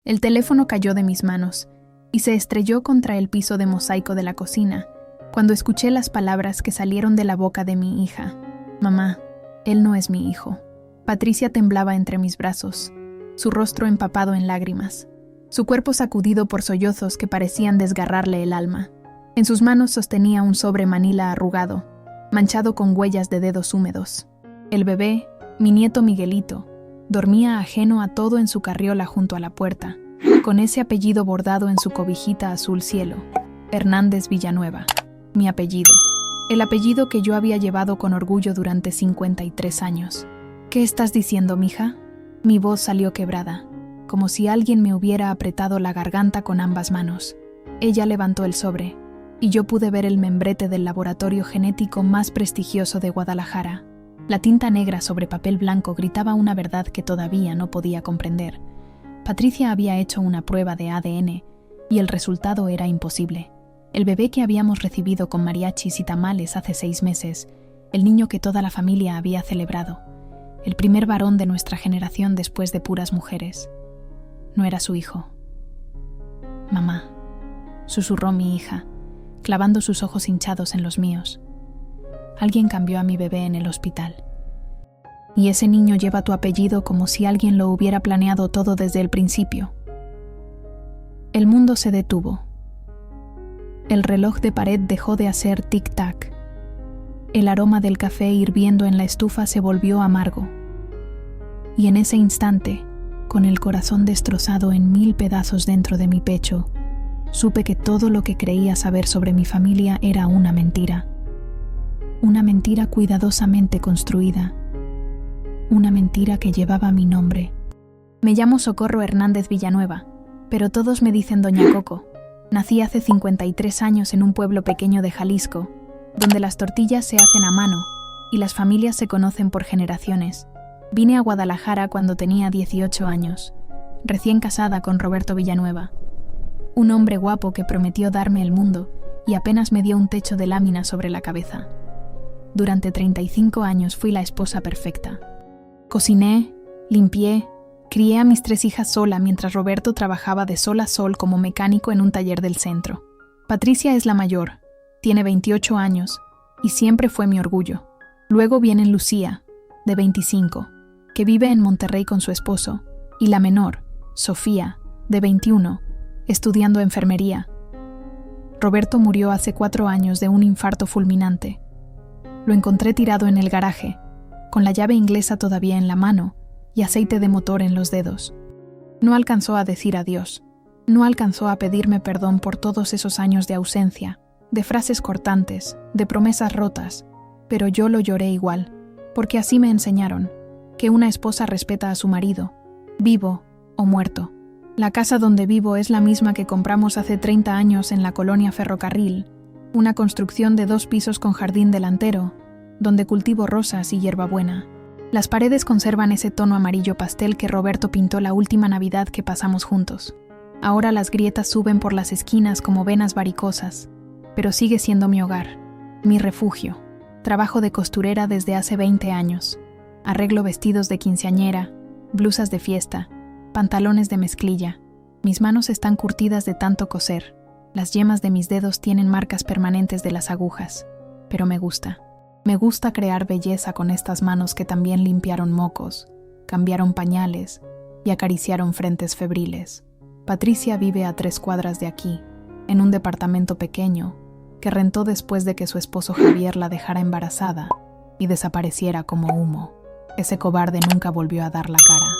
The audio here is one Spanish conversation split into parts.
El teléfono cayó de mis manos y se estrelló contra el piso de mosaico de la cocina cuando escuché las palabras que salieron de la boca de mi hija. Mamá, él no es mi hijo. Patricia temblaba entre mis brazos, su rostro empapado en lágrimas, su cuerpo sacudido por sollozos que parecían desgarrarle el alma. En sus manos sostenía un sobre manila arrugado, manchado con huellas de dedos húmedos. El bebé, mi nieto Miguelito, dormía ajeno a todo en su carriola junto a la puerta, con ese apellido bordado en su cobijita azul cielo, Hernández Villanueva, mi apellido, el apellido que yo había llevado con orgullo durante 53 años. ¿Qué estás diciendo, mija? Mi voz salió quebrada, como si alguien me hubiera apretado la garganta con ambas manos. Ella levantó el sobre, y yo pude ver el membrete del laboratorio genético más prestigioso de Guadalajara. La tinta negra sobre papel blanco gritaba una verdad que todavía no podía comprender. Patricia había hecho una prueba de ADN, y el resultado era imposible. El bebé que habíamos recibido con mariachis y tamales hace 6 meses, el niño que toda la familia había celebrado, el primer varón de nuestra generación después de puras mujeres, no era su hijo. Mamá, susurró mi hija, clavando sus ojos hinchados en los míos. Alguien cambió a mi bebé en el hospital. Y ese niño lleva tu apellido como si alguien lo hubiera planeado todo desde el principio. El mundo se detuvo. El reloj de pared dejó de hacer tic-tac. El aroma del café hirviendo en la estufa se volvió amargo. Y en ese instante, con el corazón destrozado en 1000 pedazos dentro de mi pecho, supe que todo lo que creía saber sobre mi familia era una mentira. Una mentira cuidadosamente construida. Una mentira que llevaba mi nombre. Me llamo Socorro Hernández Villanueva, pero todos me dicen Doña Coco. Nací hace 53 años en un pueblo pequeño de Jalisco, donde las tortillas se hacen a mano y las familias se conocen por generaciones. Vine a Guadalajara cuando tenía 18 años, recién casada con Roberto Villanueva, un hombre guapo que prometió darme el mundo y apenas me dio un techo de lámina sobre la cabeza. Durante 35 años fui la esposa perfecta. Cociné, limpié, crié a mis 3 hijas sola mientras Roberto trabajaba de sol a sol como mecánico en un taller del centro. Patricia es la mayor, tiene 28 años y siempre fue mi orgullo. Luego viene Lucía, de 25, que vive en Monterrey con su esposo, y la menor, Sofía, de 21, estudiando enfermería. Roberto murió hace 4 años de un infarto fulminante. Lo encontré tirado en el garaje, con la llave inglesa todavía en la mano y aceite de motor en los dedos. No alcanzó a decir adiós. No alcanzó a pedirme perdón por todos esos años de ausencia, de frases cortantes, de promesas rotas, pero yo lo lloré igual, porque así me enseñaron, que una esposa respeta a su marido, vivo o muerto. La casa donde vivo es la misma que compramos hace 30 años en la colonia Ferrocarril, una construcción de 2 pisos con jardín delantero, donde cultivo rosas y hierbabuena. Las paredes conservan ese tono amarillo pastel que Roberto pintó la última Navidad que pasamos juntos. Ahora las grietas suben por las esquinas como venas varicosas, pero sigue siendo mi hogar, mi refugio. Trabajo de costurera desde hace 20 años. Arreglo vestidos de quinceañera, blusas de fiesta, pantalones de mezclilla. Mis manos están curtidas de tanto coser. Las yemas de mis dedos tienen marcas permanentes de las agujas, pero me gusta. Me gusta crear belleza con estas manos que también limpiaron mocos, cambiaron pañales y acariciaron frentes febriles. Patricia vive a 3 cuadras de aquí, en un departamento pequeño que rentó después de que su esposo Javier la dejara embarazada y desapareciera como humo. Ese cobarde nunca volvió a dar la cara.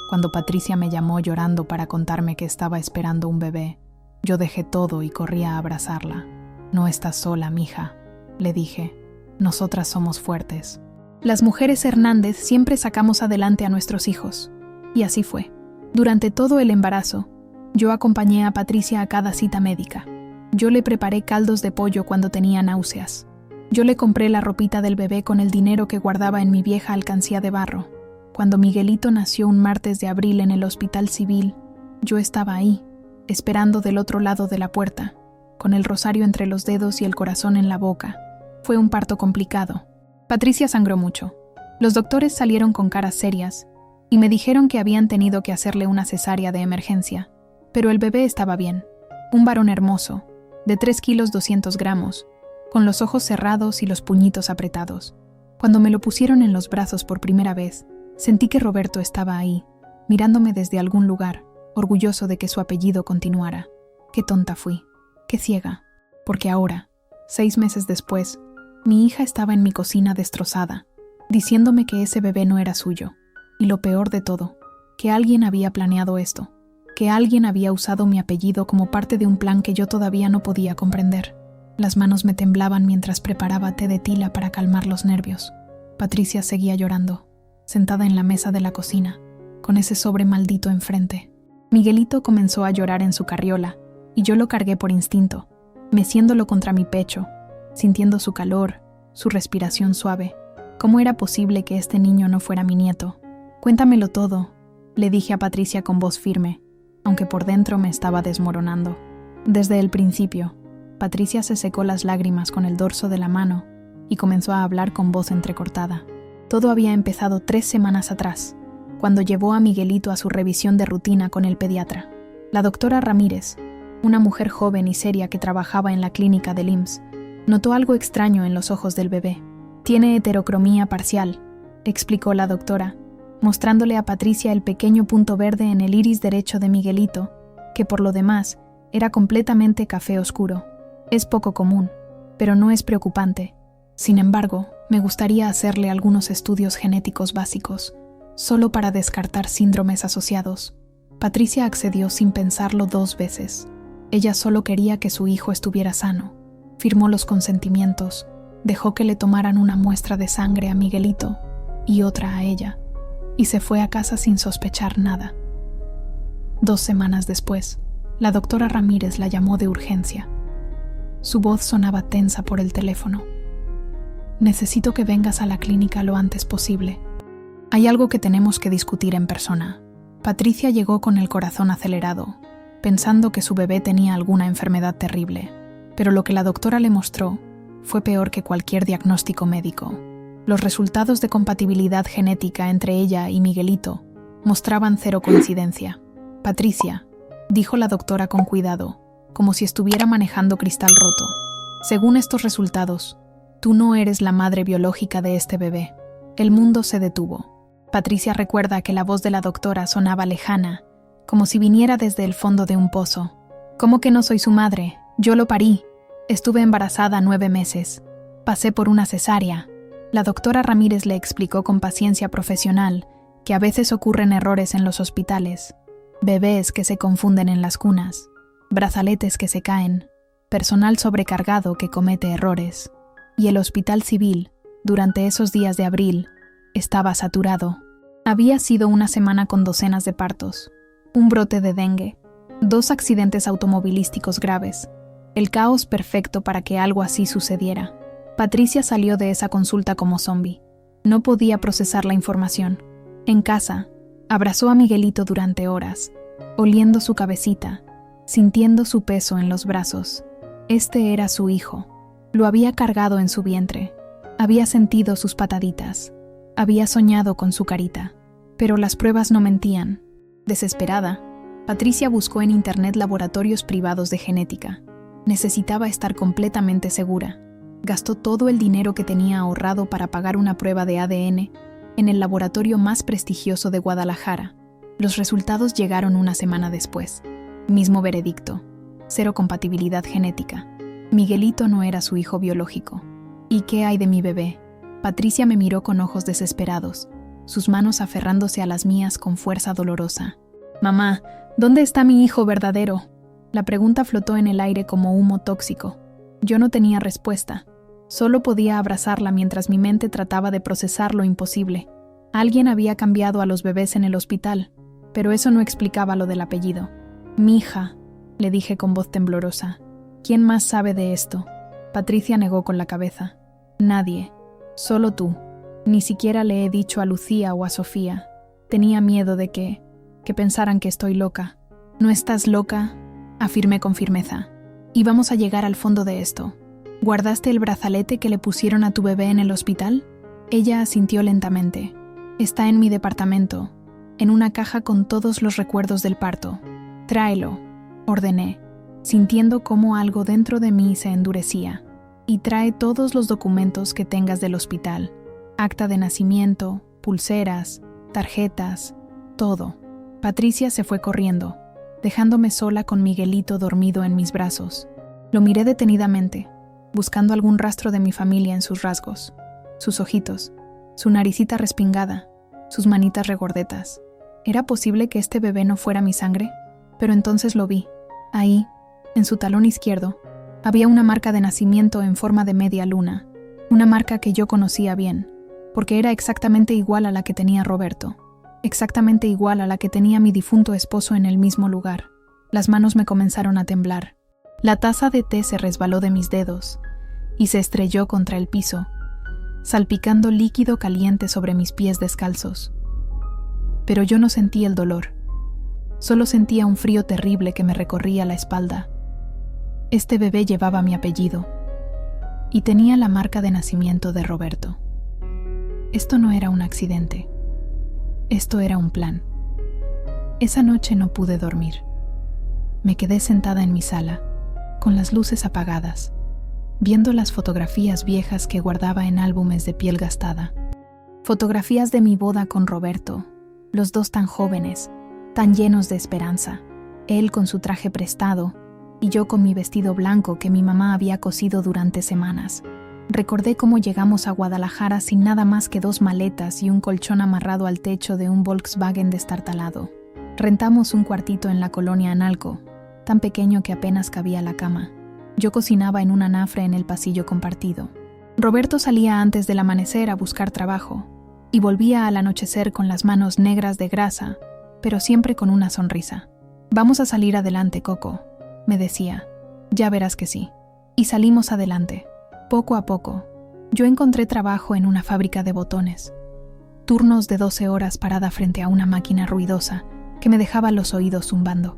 Cuando Patricia me llamó llorando para contarme que estaba esperando un bebé, yo dejé todo y corrí a abrazarla. No estás sola, mija, le dije. Nosotras somos fuertes. Las mujeres Hernández siempre sacamos adelante a nuestros hijos. Y así fue. Durante todo el embarazo, yo acompañé a Patricia a cada cita médica. Yo le preparé caldos de pollo cuando tenía náuseas. Yo le compré la ropita del bebé con el dinero que guardaba en mi vieja alcancía de barro. Cuando Miguelito nació un martes de abril en el Hospital Civil, yo estaba ahí, esperando del otro lado de la puerta, con el rosario entre los dedos y el corazón en la boca. Fue un parto complicado. Patricia sangró mucho. Los doctores salieron con caras serias y me dijeron que habían tenido que hacerle una cesárea de emergencia. Pero el bebé estaba bien. Un varón hermoso, de 3 kilos 200 gramos, con los ojos cerrados y los puñitos apretados. Cuando me lo pusieron en los brazos por primera vez, sentí que Roberto estaba ahí, mirándome desde algún lugar, orgulloso de que su apellido continuara. Qué tonta fui, qué ciega, porque ahora, 6 meses después, mi hija estaba en mi cocina destrozada, diciéndome que ese bebé no era suyo. Y lo peor de todo, que alguien había planeado esto, que alguien había usado mi apellido como parte de un plan que yo todavía no podía comprender. Las manos me temblaban mientras preparaba té de tila para calmar los nervios. Patricia seguía llorando, sentada en la mesa de la cocina, con ese sobre maldito enfrente. Miguelito comenzó a llorar en su carriola, y yo lo cargué por instinto, meciéndolo contra mi pecho, sintiendo su calor, su respiración suave. ¿Cómo era posible que este niño no fuera mi nieto? Cuéntamelo todo, le dije a Patricia con voz firme, aunque por dentro me estaba desmoronando. Desde el principio, Patricia se secó las lágrimas con el dorso de la mano y comenzó a hablar con voz entrecortada. Todo había empezado 3 semanas atrás, cuando llevó a Miguelito a su revisión de rutina con el pediatra. La doctora Ramírez, una mujer joven y seria que trabajaba en la clínica del IMSS, notó algo extraño en los ojos del bebé. Tiene heterocromía parcial, explicó la doctora, mostrándole a Patricia el pequeño punto verde en el iris derecho de Miguelito, que por lo demás era completamente café oscuro. Es poco común, pero no es preocupante. Sin embargo, me gustaría hacerle algunos estudios genéticos básicos, solo para descartar síndromes asociados. Patricia accedió sin pensarlo 2 veces. Ella solo quería que su hijo estuviera sano. Firmó los consentimientos, dejó que le tomaran una muestra de sangre a Miguelito y otra a ella, y se fue a casa sin sospechar nada. 2 semanas después, la doctora Ramírez la llamó de urgencia. Su voz sonaba tensa por el teléfono. Necesito que vengas a la clínica lo antes posible. Hay algo que tenemos que discutir en persona. Patricia llegó con el corazón acelerado, pensando que su bebé tenía alguna enfermedad terrible, pero lo que la doctora le mostró fue peor que cualquier diagnóstico médico. Los resultados de compatibilidad genética entre ella y Miguelito mostraban 0 coincidencia. Patricia, dijo la doctora con cuidado, como si estuviera manejando cristal roto. Según estos resultados, tú no eres la madre biológica de este bebé. El mundo se detuvo. Patricia recuerda que la voz de la doctora sonaba lejana, como si viniera desde el fondo de un pozo. ¿Cómo que no soy su madre? Yo lo parí. Estuve embarazada 9 meses. Pasé por una cesárea. La doctora Ramírez le explicó con paciencia profesional que a veces ocurren errores en los hospitales. Bebés que se confunden en las cunas, brazaletes que se caen, personal sobrecargado que comete errores. Y el hospital civil, durante esos días de abril, estaba saturado. Había sido una semana con docenas de partos, un brote de dengue, 2 accidentes automovilísticos graves, el caos perfecto para que algo así sucediera. Patricia salió de esa consulta como zombie. No podía procesar la información. En casa, abrazó a Miguelito durante horas, oliendo su cabecita, sintiendo su peso en los brazos. Este era su hijo. Lo había cargado en su vientre. Había sentido sus pataditas. Había soñado con su carita. Pero las pruebas no mentían. Desesperada, Patricia buscó en internet laboratorios privados de genética. Necesitaba estar completamente segura. Gastó todo el dinero que tenía ahorrado para pagar una prueba de ADN en el laboratorio más prestigioso de Guadalajara. Los resultados llegaron una semana después. Mismo veredicto: 0 compatibilidad genética. Miguelito no era su hijo biológico. ¿Y qué hay de mi bebé? Patricia me miró con ojos desesperados, sus manos aferrándose a las mías con fuerza dolorosa. Mamá, ¿dónde está mi hijo verdadero? La pregunta flotó en el aire como humo tóxico. Yo no tenía respuesta. Solo podía abrazarla mientras mi mente trataba de procesar lo imposible. Alguien había cambiado a los bebés en el hospital, pero eso no explicaba lo del apellido. Mi hija, le dije con voz temblorosa. ¿Quién más sabe de esto? Patricia negó con la cabeza. Nadie. Solo tú. Ni siquiera le he dicho a Lucía o a Sofía. Tenía miedo de que pensaran que estoy loca. ¿No estás loca?, afirmé con firmeza. Y vamos a llegar al fondo de esto. ¿Guardaste el brazalete que le pusieron a tu bebé en el hospital? Ella asintió lentamente. Está en mi departamento, en una caja con todos los recuerdos del parto. Tráelo. ordené, sintiendo cómo algo dentro de mí se endurecía. Y trae todos los documentos que tengas del hospital, acta de nacimiento, pulseras, tarjetas, todo. Patricia se fue corriendo, dejándome sola con Miguelito dormido en mis brazos. Lo miré detenidamente, buscando algún rastro de mi familia en sus rasgos, sus ojitos, su naricita respingada, sus manitas regordetas. ¿Era posible que este bebé no fuera mi sangre? Pero entonces lo vi. Ahí, en su talón izquierdo, había una marca de nacimiento en forma de media luna, una marca que yo conocía bien, porque era exactamente igual a la que tenía Roberto, exactamente igual a la que tenía mi difunto esposo en el mismo lugar. Las manos me comenzaron a temblar. La taza de té se resbaló de mis dedos y se estrelló contra el piso, salpicando líquido caliente sobre mis pies descalzos. Pero yo no sentí el dolor, solo sentía un frío terrible que me recorría la espalda. Este bebé llevaba mi apellido y tenía la marca de nacimiento de Roberto. Esto no era un accidente. Esto era un plan. Esa noche no pude dormir. Me quedé sentada en mi sala, con las luces apagadas, viendo las fotografías viejas que guardaba en álbumes de piel gastada. Fotografías de mi boda con Roberto, los dos tan jóvenes, tan llenos de esperanza, él con su traje prestado, y yo con mi vestido blanco que mi mamá había cosido durante semanas. Recordé cómo llegamos a Guadalajara sin nada más que 2 maletas y un colchón amarrado al techo de un Volkswagen destartalado. Rentamos un cuartito en la colonia Analco, tan pequeño que apenas cabía la cama. Yo cocinaba en un anafre en el pasillo compartido. Roberto salía antes del amanecer a buscar trabajo y volvía al anochecer con las manos negras de grasa, pero siempre con una sonrisa. «Vamos a salir adelante, Coco», me decía. «Ya verás que sí». Y salimos adelante. Poco a poco, yo encontré trabajo en una fábrica de botones. Turnos de 12 horas parada frente a una máquina ruidosa que me dejaba los oídos zumbando.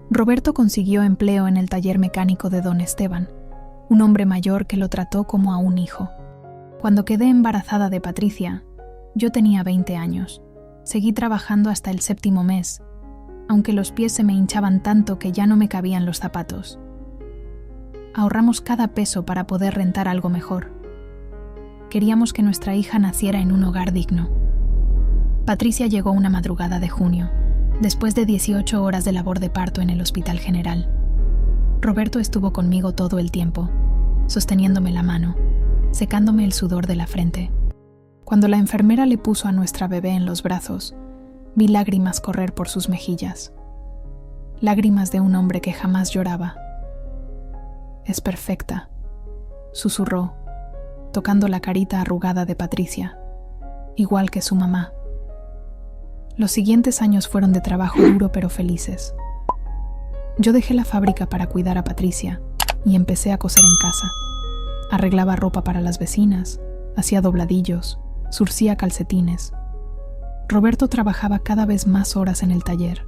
Roberto consiguió empleo en el taller mecánico de don Esteban, un hombre mayor que lo trató como a un hijo. Cuando quedé embarazada de Patricia, yo tenía 20 años. Seguí trabajando hasta el 7º mes, aunque los pies se me hinchaban tanto que ya no me cabían los zapatos. Ahorramos cada peso para poder rentar algo mejor. Queríamos que nuestra hija naciera en un hogar digno. Patricia llegó una madrugada de junio, después de 18 horas de labor de parto en el Hospital General. Roberto estuvo conmigo todo el tiempo, sosteniéndome la mano, secándome el sudor de la frente. Cuando la enfermera le puso a nuestra bebé en los brazos, vi lágrimas correr por sus mejillas. Lágrimas de un hombre que jamás lloraba. «Es perfecta», susurró, tocando la carita arrugada de Patricia, igual que su mamá. Los siguientes años fueron de trabajo duro pero felices. Yo dejé la fábrica para cuidar a Patricia y empecé a coser en casa. Arreglaba ropa para las vecinas, hacía dobladillos, zurcía calcetines. Roberto trabajaba cada vez más horas en el taller.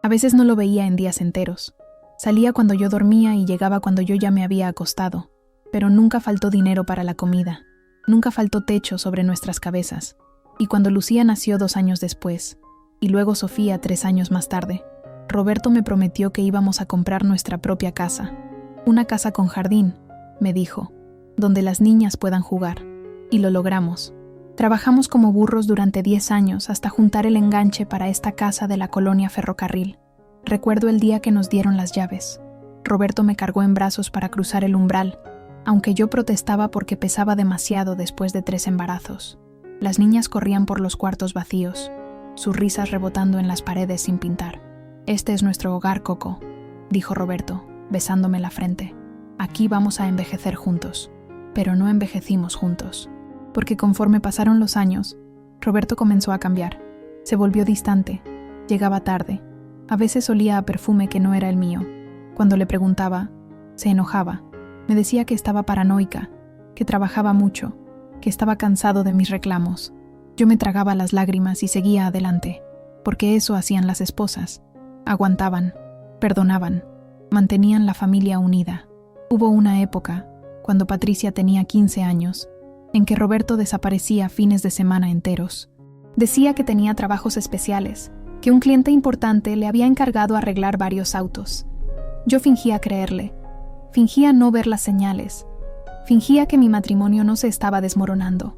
A veces no lo veía en días enteros. Salía cuando yo dormía y llegaba cuando yo ya me había acostado, pero nunca faltó dinero para la comida, nunca faltó techo sobre nuestras cabezas. Y cuando Lucía nació 2 años después, y luego Sofía 3 años más tarde, Roberto me prometió que íbamos a comprar nuestra propia casa. Una casa con jardín, me dijo, donde las niñas puedan jugar. Y lo logramos. Trabajamos como burros durante 10 años hasta juntar el enganche para esta casa de la colonia Ferrocarril. Recuerdo el día que nos dieron las llaves. Roberto me cargó en brazos para cruzar el umbral, aunque yo protestaba porque pesaba demasiado después de 3 embarazos. Las niñas corrían por los cuartos vacíos, sus risas rebotando en las paredes sin pintar. «Este es nuestro hogar, Coco», dijo Roberto, besándome la frente. «Aquí vamos a envejecer juntos». Pero no envejecimos juntos, porque conforme pasaron los años, Roberto comenzó a cambiar. Se volvió distante, llegaba tarde, a veces olía a perfume que no era el mío. Cuando le preguntaba, se enojaba. Me decía que estaba paranoica, que trabajaba mucho, que estaba cansado de mis reclamos. Yo me tragaba las lágrimas y seguía adelante, porque eso hacían las esposas. Aguantaban, perdonaban, mantenían la familia unida. Hubo una época, cuando Patricia tenía 15 años, en que Roberto desaparecía fines de semana enteros. Decía que tenía trabajos especiales, que un cliente importante le había encargado arreglar varios autos. Yo fingía creerle, fingía no ver las señales, fingía que mi matrimonio no se estaba desmoronando.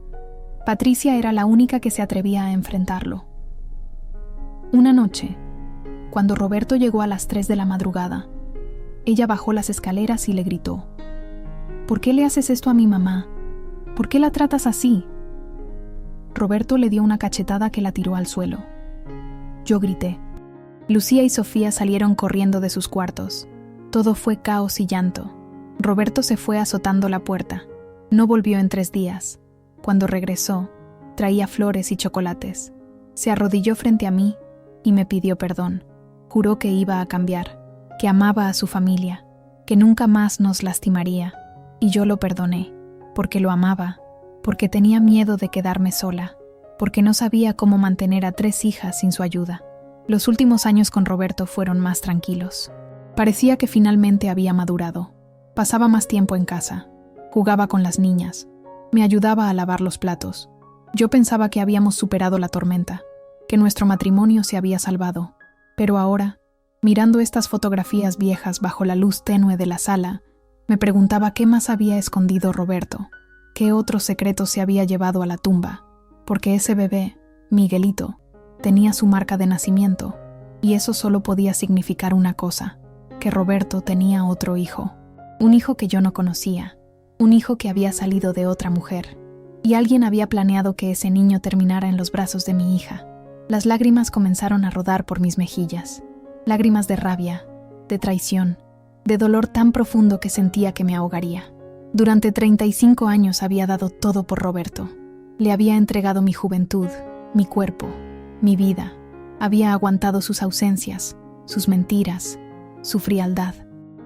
Patricia era la única que se atrevía a enfrentarlo. Una noche, cuando Roberto llegó a las 3 de la madrugada, ella bajó las escaleras y le gritó: ¿Por qué le haces esto a mi mamá? ¿Por qué la tratas así? Roberto le dio una cachetada que la tiró al suelo. Yo grité. Lucía y Sofía salieron corriendo de sus cuartos. Todo fue caos y llanto. Roberto se fue azotando la puerta. No volvió en 3 días. Cuando regresó, traía flores y chocolates. Se arrodilló frente a mí y me pidió perdón. Juró que iba a cambiar, que amaba a su familia, que nunca más nos lastimaría. Y yo lo perdoné, porque lo amaba, porque tenía miedo de quedarme sola, porque no sabía cómo mantener a 3 hijas sin su ayuda. Los últimos años con Roberto fueron más tranquilos. Parecía que finalmente había madurado. Pasaba más tiempo en casa, jugaba con las niñas, me ayudaba a lavar los platos. Yo pensaba que habíamos superado la tormenta, que nuestro matrimonio se había salvado. Pero ahora, mirando estas fotografías viejas bajo la luz tenue de la sala, me preguntaba qué más había escondido Roberto, qué otros secretos se había llevado a la tumba, porque ese bebé, Miguelito, tenía su marca de nacimiento, y eso solo podía significar una cosa, que Roberto tenía otro hijo, un hijo que yo no conocía, un hijo que había salido de otra mujer, y alguien había planeado que ese niño terminara en los brazos de mi hija. Las lágrimas comenzaron a rodar por mis mejillas, lágrimas de rabia, de traición, de dolor tan profundo que sentía que me ahogaría. Durante 35 años había dado todo por Roberto. Le había entregado mi juventud, mi cuerpo, mi vida. Había aguantado sus ausencias, sus mentiras, su frialdad.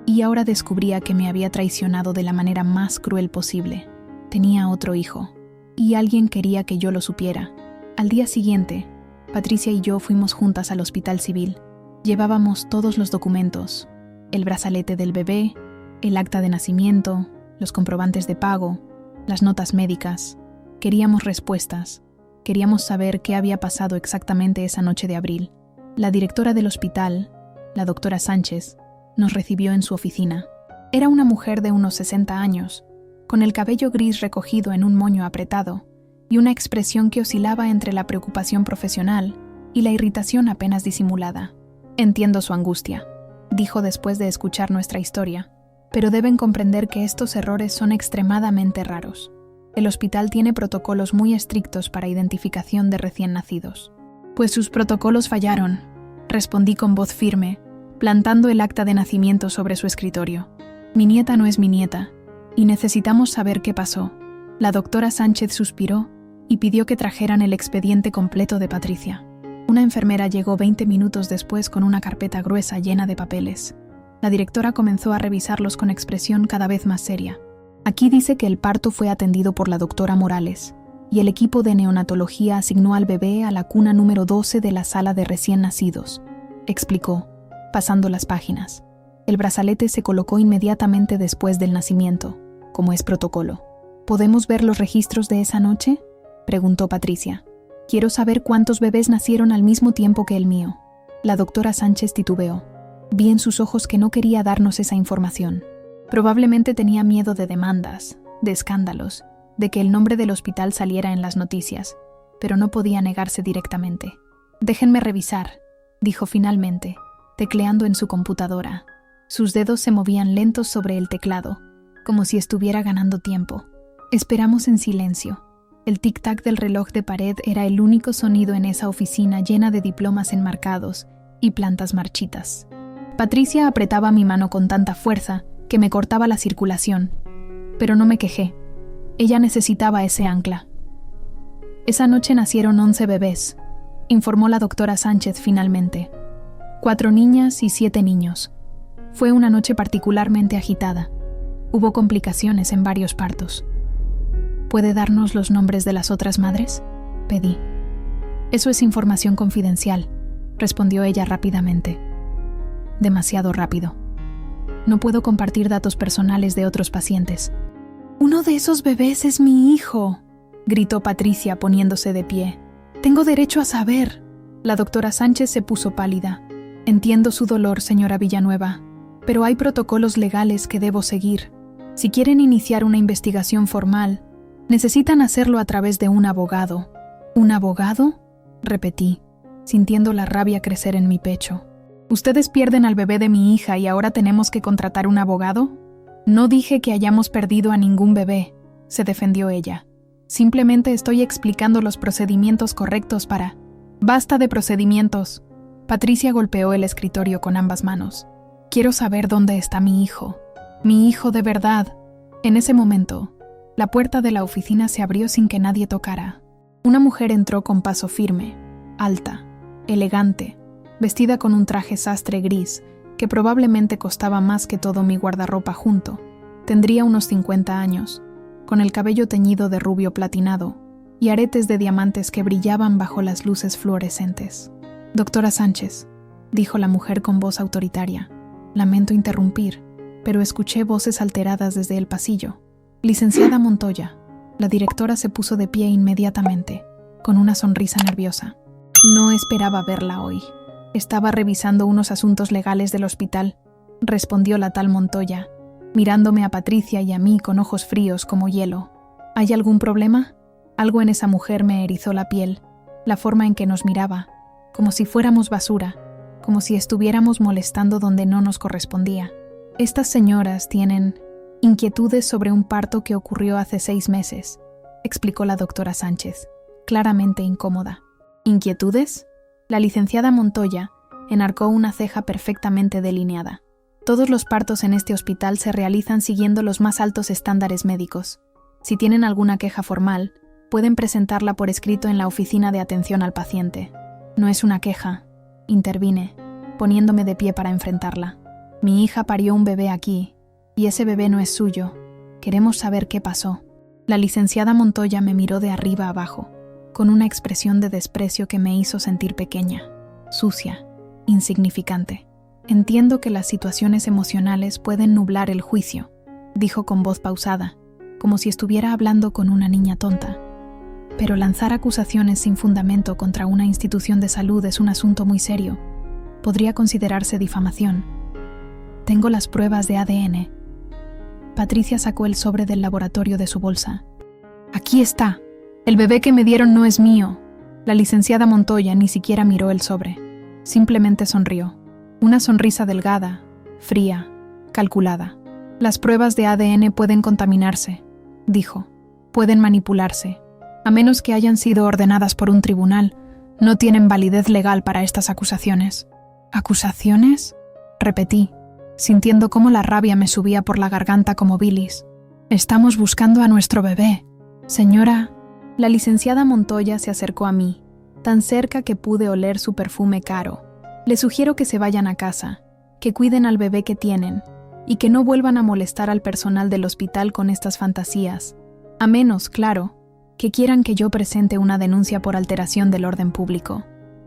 Y ahora descubría que me había traicionado de la manera más cruel posible. Tenía otro hijo, y alguien quería que yo lo supiera. Al día siguiente, Patricia y yo fuimos juntas al hospital civil. Llevábamos todos los documentos, el brazalete del bebé, el acta de nacimiento, los comprobantes de pago, las notas médicas. Queríamos respuestas. Queríamos saber qué había pasado exactamente esa noche de abril. La directora del hospital, la doctora Sánchez, nos recibió en su oficina. Era una mujer de unos 60 años, con el cabello gris recogido en un moño apretado y una expresión que oscilaba entre la preocupación profesional y la irritación apenas disimulada. «Entiendo su angustia», dijo después de escuchar nuestra historia, «pero deben comprender que estos errores son extremadamente raros. El hospital tiene protocolos muy estrictos para identificación de recién nacidos». «Pues sus protocolos fallaron», respondí con voz firme, plantando el acta de nacimiento sobre su escritorio. «Mi nieta no es mi nieta, y necesitamos saber qué pasó». La doctora Sánchez suspiró y pidió que trajeran el expediente completo de Patricia. Una enfermera llegó 20 minutos después con una carpeta gruesa llena de papeles. La directora comenzó a revisarlos con expresión cada vez más seria. «Aquí dice que el parto fue atendido por la doctora Morales, y el equipo de neonatología asignó al bebé a la cuna número 12 de la sala de recién nacidos», explicó, pasando las páginas. «El brazalete se colocó inmediatamente después del nacimiento, como es protocolo». «¿Podemos ver los registros de esa noche?», preguntó Patricia. «Quiero saber cuántos bebés nacieron al mismo tiempo que el mío». La doctora Sánchez titubeó. Vi en sus ojos que no quería darnos esa información. Probablemente tenía miedo de demandas, de escándalos, de que el nombre del hospital saliera en las noticias, pero no podía negarse directamente. «Déjenme revisar», dijo finalmente, tecleando en su computadora. Sus dedos se movían lentos sobre el teclado, como si estuviera ganando tiempo. Esperamos en silencio. El tic-tac del reloj de pared era el único sonido en esa oficina llena de diplomas enmarcados y plantas marchitas. Patricia apretaba mi mano con tanta fuerza que me cortaba la circulación, pero no me quejé. Ella necesitaba ese ancla. «Esa noche nacieron 11 bebés», informó la doctora Sánchez finalmente. 4 niñas y 7 niños. Fue una noche particularmente agitada. Hubo complicaciones en varios partos. «¿Puede darnos los nombres de las otras madres?», pedí. «Eso es información confidencial», respondió ella rápidamente. Demasiado rápido. «No puedo compartir datos personales de otros pacientes». «Uno de esos bebés es mi hijo», gritó Patricia poniéndose de pie. «Tengo derecho a saber». La doctora Sánchez se puso pálida. Entiendo su dolor, señora Villanueva, pero hay protocolos legales que debo seguir. Si quieren iniciar una investigación formal, necesitan hacerlo a través de un abogado. ¿Un abogado?, repetí, sintiendo la rabia crecer en mi pecho. ¿Ustedes pierden al bebé de mi hija y ahora tenemos que contratar un abogado? No dije que hayamos perdido a ningún bebé, se defendió ella. Simplemente estoy explicando los procedimientos correctos para... ¡Basta de procedimientos! Patricia golpeó el escritorio con ambas manos. Quiero saber dónde está mi hijo. Mi hijo de verdad. En ese momento, la puerta de la oficina se abrió sin que nadie tocara. Una mujer entró con paso firme, alta, elegante, vestida con un traje sastre gris, que probablemente costaba más que todo mi guardarropa junto. Tendría unos 50 años, con el cabello teñido de rubio platinado y aretes de diamantes que brillaban bajo las luces fluorescentes. «Doctora Sánchez», dijo la mujer con voz autoritaria. «Lamento interrumpir, pero escuché voces alteradas desde el pasillo. Licenciada Montoya». La directora se puso de pie inmediatamente, con una sonrisa nerviosa. «No esperaba verla hoy. Estaba revisando unos asuntos legales del hospital», respondió la tal Montoya, mirándome a Patricia y a mí con ojos fríos como hielo. «¿Hay algún problema?». Algo en esa mujer me erizó la piel, la forma en que nos miraba, como si fuéramos basura, como si estuviéramos molestando donde no nos correspondía. «Estas señoras tienen inquietudes sobre un parto que ocurrió hace 6 meses», explicó la doctora Sánchez, claramente incómoda. «¿Inquietudes?». La licenciada Montoya enarcó una ceja perfectamente delineada. «Todos los partos en este hospital se realizan siguiendo los más altos estándares médicos. Si tienen alguna queja formal, pueden presentarla por escrito en la oficina de atención al paciente». «No es una queja», intervine, poniéndome de pie para enfrentarla. «Mi hija parió un bebé aquí, y ese bebé no es suyo. Queremos saber qué pasó». La licenciada Montoya me miró de arriba abajo, con una expresión de desprecio que me hizo sentir pequeña, sucia, insignificante. «Entiendo que las situaciones emocionales pueden nublar el juicio», dijo con voz pausada, como si estuviera hablando con una niña tonta. «Pero lanzar acusaciones sin fundamento contra una institución de salud es un asunto muy serio. Podría considerarse difamación. Tengo las pruebas de ADN». Patricia sacó el sobre del laboratorio de su bolsa. «Aquí está. El bebé que me dieron no es mío». La licenciada Montoya ni siquiera miró el sobre. Simplemente sonrió. Una sonrisa delgada, fría, calculada. «Las pruebas de ADN pueden contaminarse», dijo. «Pueden manipularse. A menos que hayan sido ordenadas por un tribunal, no tienen validez legal para estas acusaciones». «¿Acusaciones?», repetí, sintiendo cómo la rabia me subía por la garganta como bilis. «Estamos buscando a nuestro bebé, señora». La licenciada Montoya se acercó a mí, tan cerca que pude oler su perfume caro. «Les sugiero que se vayan a casa, que cuiden al bebé que tienen, y que no vuelvan a molestar al personal del hospital con estas fantasías, a menos, claro, que quieran que yo presente una denuncia por alteración del orden público».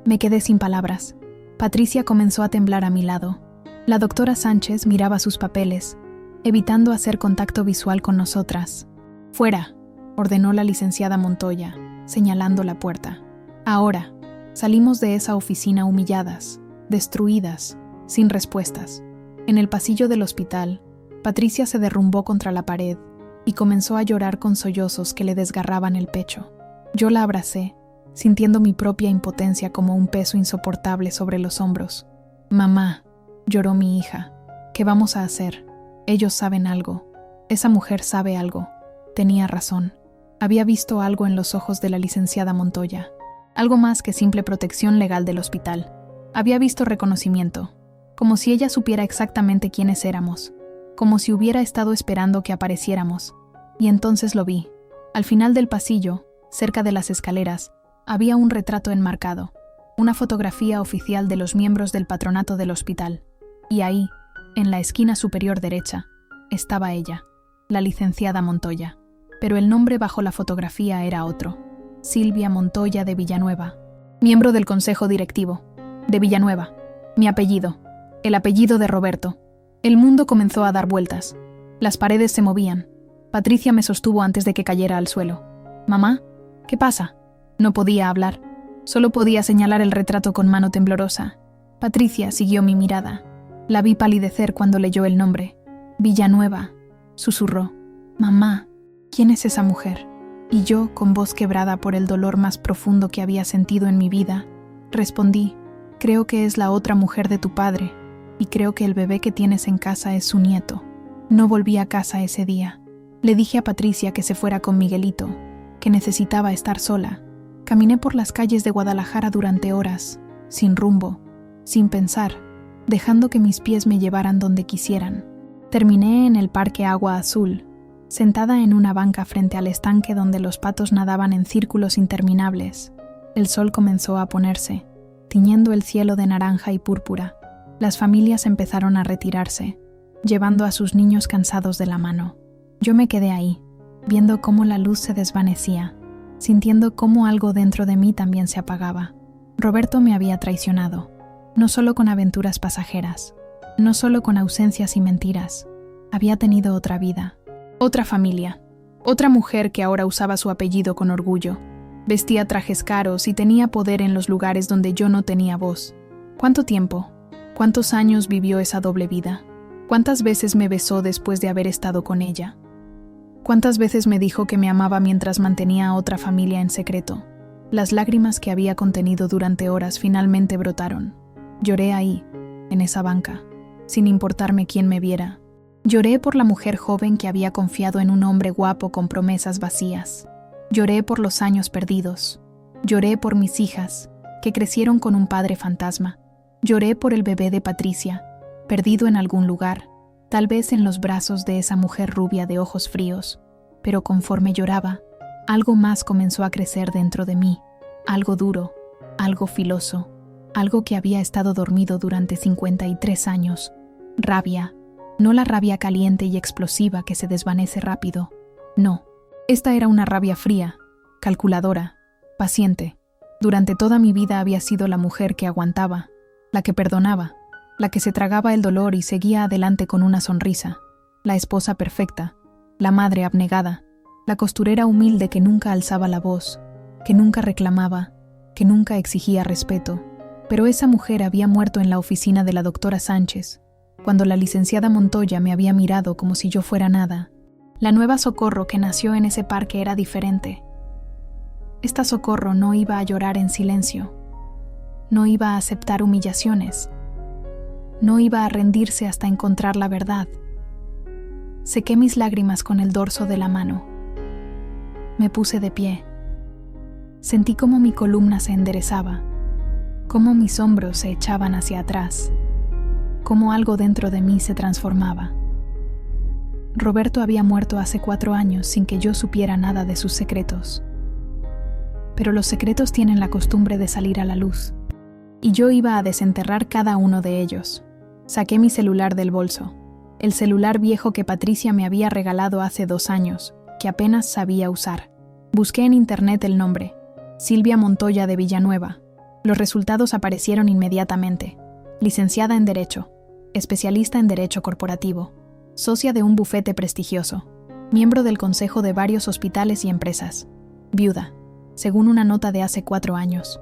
Me quedé sin palabras. Patricia comenzó a temblar a mi lado. La doctora Sánchez miraba sus papeles, evitando hacer contacto visual con nosotras. «Fuera», ordenó la licenciada Montoya, señalando la puerta. Ahora, salimos de esa oficina humilladas, destruidas, sin respuestas. En el pasillo del hospital, Patricia se derrumbó contra la pared y comenzó a llorar con sollozos que le desgarraban el pecho. Yo la abracé, sintiendo mi propia impotencia como un peso insoportable sobre los hombros. «Mamá», lloró mi hija, «¿qué vamos a hacer? Ellos saben algo. Esa mujer sabe algo». Tenía razón. Había visto algo en los ojos de la licenciada Montoya. Algo más que simple protección legal del hospital. Había visto reconocimiento, como si ella supiera exactamente quiénes éramos, como si hubiera estado esperando que apareciéramos. Y entonces lo vi. Al final del pasillo, cerca de las escaleras, había un retrato enmarcado, una fotografía oficial de los miembros del patronato del hospital. Y ahí, en la esquina superior derecha, estaba ella, la licenciada Montoya. Pero el nombre bajo la fotografía era otro: Silvia Montoya de Villanueva, miembro del consejo directivo. De Villanueva, mi apellido, el apellido de Roberto. El mundo comenzó a dar vueltas. Las paredes se movían. Patricia me sostuvo antes de que cayera al suelo. «Mamá, ¿qué pasa?». No podía hablar. Solo podía señalar el retrato con mano temblorosa. Patricia siguió mi mirada. La vi palidecer cuando leyó el nombre. Villanueva, susurró. Mamá, ¿quién es esa mujer? Y yo, con voz quebrada por el dolor más profundo que había sentido en mi vida, respondí, creo que es la otra mujer de tu padre, y creo que el bebé que tienes en casa es su nieto. No volví a casa ese día. Le dije a Patricia que se fuera con Miguelito, que necesitaba estar sola. Caminé por las calles de Guadalajara durante horas, sin rumbo, sin pensar, dejando que mis pies me llevaran donde quisieran. Terminé en el Parque Agua Azul, sentada en una banca frente al estanque donde los patos nadaban en círculos interminables. El sol comenzó a ponerse, tiñendo el cielo de naranja y púrpura. Las familias empezaron a retirarse, llevando a sus niños cansados de la mano. Yo me quedé ahí, viendo cómo la luz se desvanecía, sintiendo cómo algo dentro de mí también se apagaba. Roberto me había traicionado, no solo con aventuras pasajeras, no solo con ausencias y mentiras. Había tenido otra vida, otra familia, otra mujer que ahora usaba su apellido con orgullo. Vestía trajes caros y tenía poder en los lugares donde yo no tenía voz. ¿Cuánto tiempo? ¿Cuántos años vivió esa doble vida? ¿Cuántas veces me besó después de haber estado con ella? ¿Cuántas veces me dijo que me amaba mientras mantenía a otra familia en secreto? Las lágrimas que había contenido durante horas finalmente brotaron. Lloré ahí, en esa banca, sin importarme quién me viera. Lloré por la mujer joven que había confiado en un hombre guapo con promesas vacías. Lloré por los años perdidos. Lloré por mis hijas, que crecieron con un padre fantasma. Lloré por el bebé de Patricia, perdido en algún lugar, tal vez en los brazos de esa mujer rubia de ojos fríos. Pero conforme lloraba, algo más comenzó a crecer dentro de mí, algo duro, algo filoso, algo que había estado dormido durante 53 años. Rabia, no la rabia caliente y explosiva que se desvanece rápido. No, esta era una rabia fría, calculadora, paciente. Durante toda mi vida había sido la mujer que aguantaba, la que perdonaba, la que se tragaba el dolor y seguía adelante con una sonrisa, la esposa perfecta, la madre abnegada, la costurera humilde que nunca alzaba la voz, que nunca reclamaba, que nunca exigía respeto. Pero esa mujer había muerto en la oficina de la doctora Sánchez, cuando la licenciada Montoya me había mirado como si yo fuera nada. La nueva Socorro que nació en ese parque era diferente. Esta Socorro no iba a llorar en silencio, no iba a aceptar humillaciones, no iba a rendirse hasta encontrar la verdad. Sequé mis lágrimas con el dorso de la mano. Me puse de pie. Sentí cómo mi columna se enderezaba, cómo mis hombros se echaban hacia atrás, cómo algo dentro de mí se transformaba. Roberto había muerto hace 4 años sin que yo supiera nada de sus secretos. Pero los secretos tienen la costumbre de salir a la luz, y yo iba a desenterrar cada uno de ellos. Saqué mi celular del bolso, el celular viejo que Patricia me había regalado hace 2 años, que apenas sabía usar. Busqué en internet el nombre, Silvia Montoya de Villanueva. Los resultados aparecieron inmediatamente. Licenciada en Derecho, especialista en Derecho Corporativo, socia de un bufete prestigioso, miembro del consejo de varios hospitales y empresas, viuda, según una nota de hace 4 años.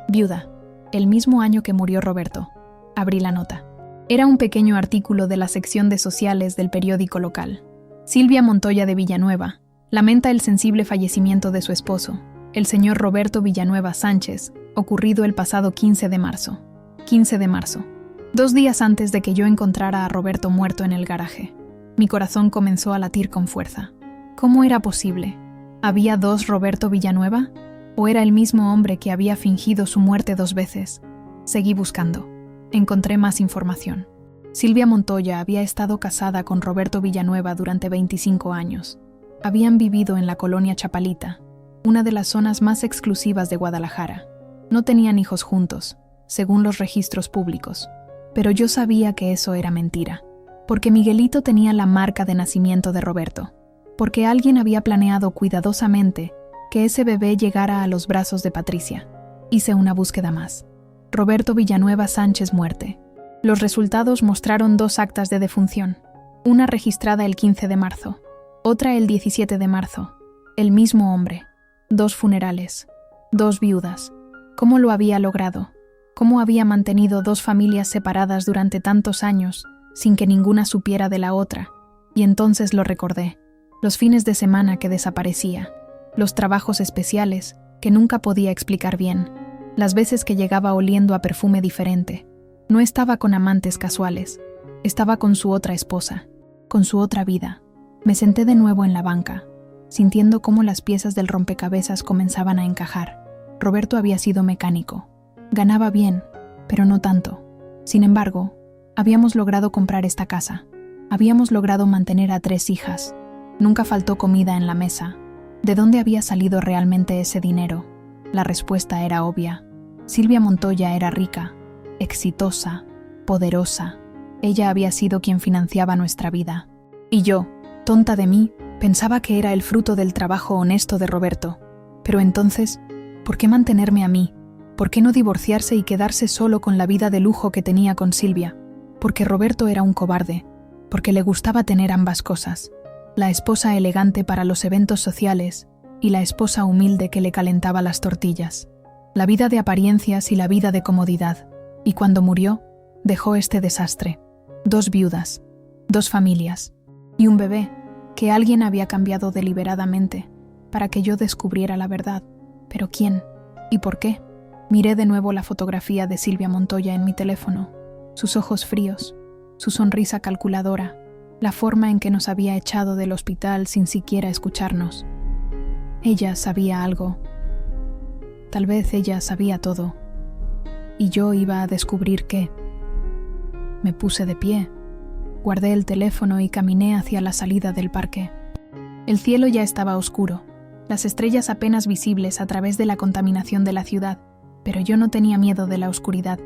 Viuda, el mismo año que murió Roberto. Abrí la nota. Era un pequeño artículo de la sección de sociales del periódico local. Silvia Montoya de Villanueva lamenta el sensible fallecimiento de su esposo, el señor Roberto Villanueva Sánchez, ocurrido el pasado 15 de marzo. 15 de marzo. 2 días antes de que yo encontrara a Roberto muerto en el garaje. Mi corazón comenzó a latir con fuerza. ¿Cómo era posible? ¿Había 2 Roberto Villanueva? ¿O era el mismo hombre que había fingido su muerte 2 veces? Seguí buscando. Encontré más información. Silvia Montoya había estado casada con Roberto Villanueva durante 25 años. Habían vivido en la colonia Chapalita, una de las zonas más exclusivas de Guadalajara. No tenían hijos juntos, según los registros públicos. Pero yo sabía que eso era mentira, porque Miguelito tenía la marca de nacimiento de Roberto, porque alguien había planeado cuidadosamente que ese bebé llegara a los brazos de Patricia. Hice una búsqueda más. Roberto Villanueva Sánchez muerte. Los resultados mostraron 2 actas de defunción, una registrada el 15 de marzo, otra el 17 de marzo. El mismo hombre, 2 funerales, 2 viudas, ¿Cómo lo había logrado? ¿Cómo había mantenido dos familias separadas durante tantos años, sin que ninguna supiera de la otra? Y entonces lo recordé. Los fines de semana que desaparecía, los trabajos especiales que nunca podía explicar bien, las veces que llegaba oliendo a perfume diferente. No estaba con amantes casuales, estaba con su otra esposa, con su otra vida. Me senté de nuevo en la banca, sintiendo cómo las piezas del rompecabezas comenzaban a encajar. Roberto había sido mecánico. Ganaba bien, pero no tanto. Sin embargo, habíamos logrado comprar esta casa. Habíamos logrado mantener a 3 hijas. Nunca faltó comida en la mesa. ¿De dónde había salido realmente ese dinero? La respuesta era obvia. Silvia Montoya era rica, exitosa, poderosa. Ella había sido quien financiaba nuestra vida. Y yo, tonta de mí, pensaba que era el fruto del trabajo honesto de Roberto. Pero entonces, ¿por qué mantenerme a mí? ¿Por qué no divorciarse y quedarse solo con la vida de lujo que tenía con Silvia? Porque Roberto era un cobarde, porque le gustaba tener ambas cosas. La esposa elegante para los eventos sociales y la esposa humilde que le calentaba las tortillas. La vida de apariencias y la vida de comodidad. Y cuando murió, dejó este desastre. 2 viudas, 2 familias y un bebé que alguien había cambiado deliberadamente para que yo descubriera la verdad. ¿Pero quién? ¿Y por qué? Miré de nuevo la fotografía de Silvia Montoya en mi teléfono, sus ojos fríos, su sonrisa calculadora, la forma en que nos había echado del hospital sin siquiera escucharnos. Ella sabía algo. Tal vez ella sabía todo. Y yo iba a descubrir qué. Me puse de pie, guardé el teléfono y caminé hacia la salida del parque. El cielo ya estaba oscuro, las estrellas apenas visibles a través de la contaminación de la ciudad, pero yo no tenía miedo de la oscuridad,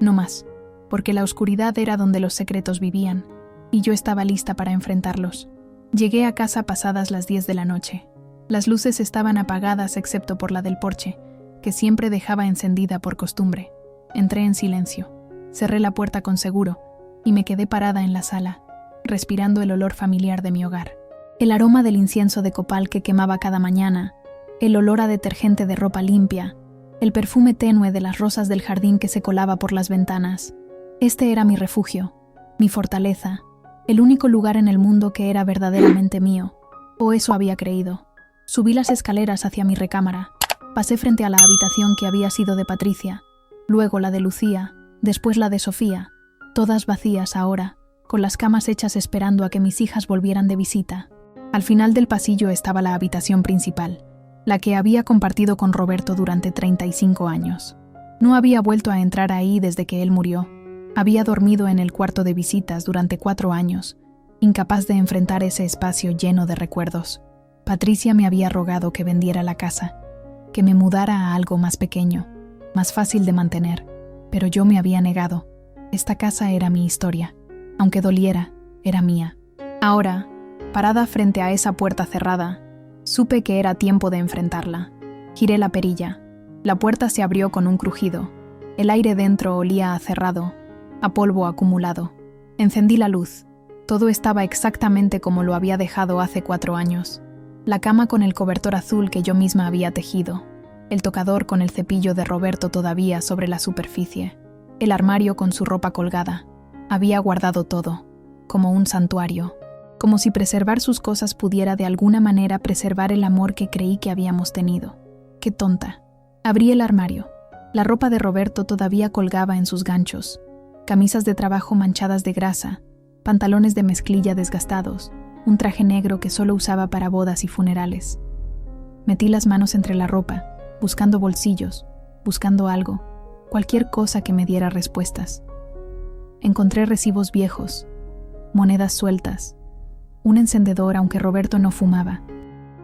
no más, porque la oscuridad era donde los secretos vivían, y yo estaba lista para enfrentarlos. Llegué a casa pasadas las 10 de la noche. Las luces estaban apagadas excepto por la del porche, que siempre dejaba encendida por costumbre. Entré en silencio, cerré la puerta con seguro y me quedé parada en la sala, respirando el olor familiar de mi hogar. El aroma del incienso de copal que quemaba cada mañana, el olor a detergente de ropa limpia, el perfume tenue de las rosas del jardín que se colaba por las ventanas. Este era mi refugio, mi fortaleza, el único lugar en el mundo que era verdaderamente mío, o eso había creído. Subí las escaleras hacia mi recámara, pasé frente a la habitación que había sido de Patricia, luego la de Lucía, después la de Sofía, todas vacías ahora, con las camas hechas esperando a que mis hijas volvieran de visita. Al final del pasillo estaba la habitación principal, la que había compartido con Roberto durante 35 años. No había vuelto a entrar ahí desde que él murió. Había dormido en el cuarto de visitas durante 4 años, incapaz de enfrentar ese espacio lleno de recuerdos. Patricia me había rogado que vendiera la casa, que me mudara a algo más pequeño, más fácil de mantener, pero yo me había negado. Esta casa era mi historia. Aunque doliera, era mía. Ahora, parada frente a esa puerta cerrada, supe que era tiempo de enfrentarla. Giré la perilla. La puerta se abrió con un crujido. El aire dentro olía a cerrado, a polvo acumulado. Encendí la luz. Todo estaba exactamente como lo había dejado hace 4 años. La cama con el cobertor azul que yo misma había tejido. El tocador con el cepillo de Roberto todavía sobre la superficie. El armario con su ropa colgada. Había guardado todo, como un santuario, como si preservar sus cosas pudiera de alguna manera preservar el amor que creí que habíamos tenido. ¡Qué tonta! Abrí el armario. La ropa de Roberto todavía colgaba en sus ganchos. Camisas de trabajo manchadas de grasa, pantalones de mezclilla desgastados, un traje negro que solo usaba para bodas y funerales. Metí las manos entre la ropa, buscando bolsillos, buscando algo, cualquier cosa que me diera respuestas. Encontré recibos viejos, monedas sueltas, un encendedor aunque Roberto no fumaba.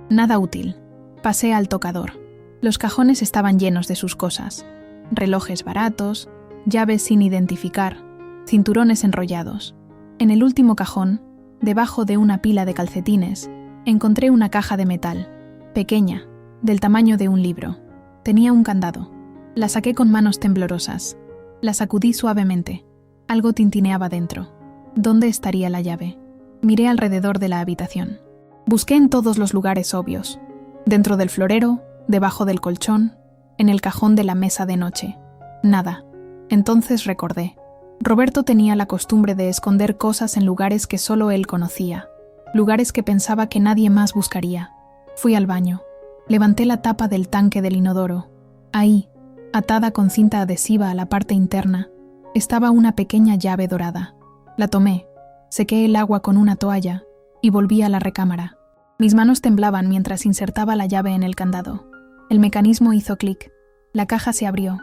Nada útil. Pasé al tocador. Los cajones estaban llenos de sus cosas. Relojes baratos, llaves sin identificar, cinturones enrollados. En el último cajón, debajo de una pila de calcetines, encontré una caja de metal, pequeña, del tamaño de un libro. Tenía un candado. La saqué con manos temblorosas. La sacudí suavemente. Algo tintineaba dentro. ¿Dónde estaría la llave? Miré alrededor de la habitación. Busqué en todos los lugares obvios. Dentro del florero, debajo del colchón, en el cajón de la mesa de noche. Nada. Entonces recordé. Roberto tenía la costumbre de esconder cosas en lugares que solo él conocía, lugares que pensaba que nadie más buscaría. Fui al baño. Levanté la tapa del tanque del inodoro. Ahí, atada con cinta adhesiva a la parte interna, estaba una pequeña llave dorada. La tomé, sequé el agua con una toalla y volví a la recámara. Mis manos temblaban mientras insertaba la llave en el candado. El mecanismo hizo clic. La caja se abrió.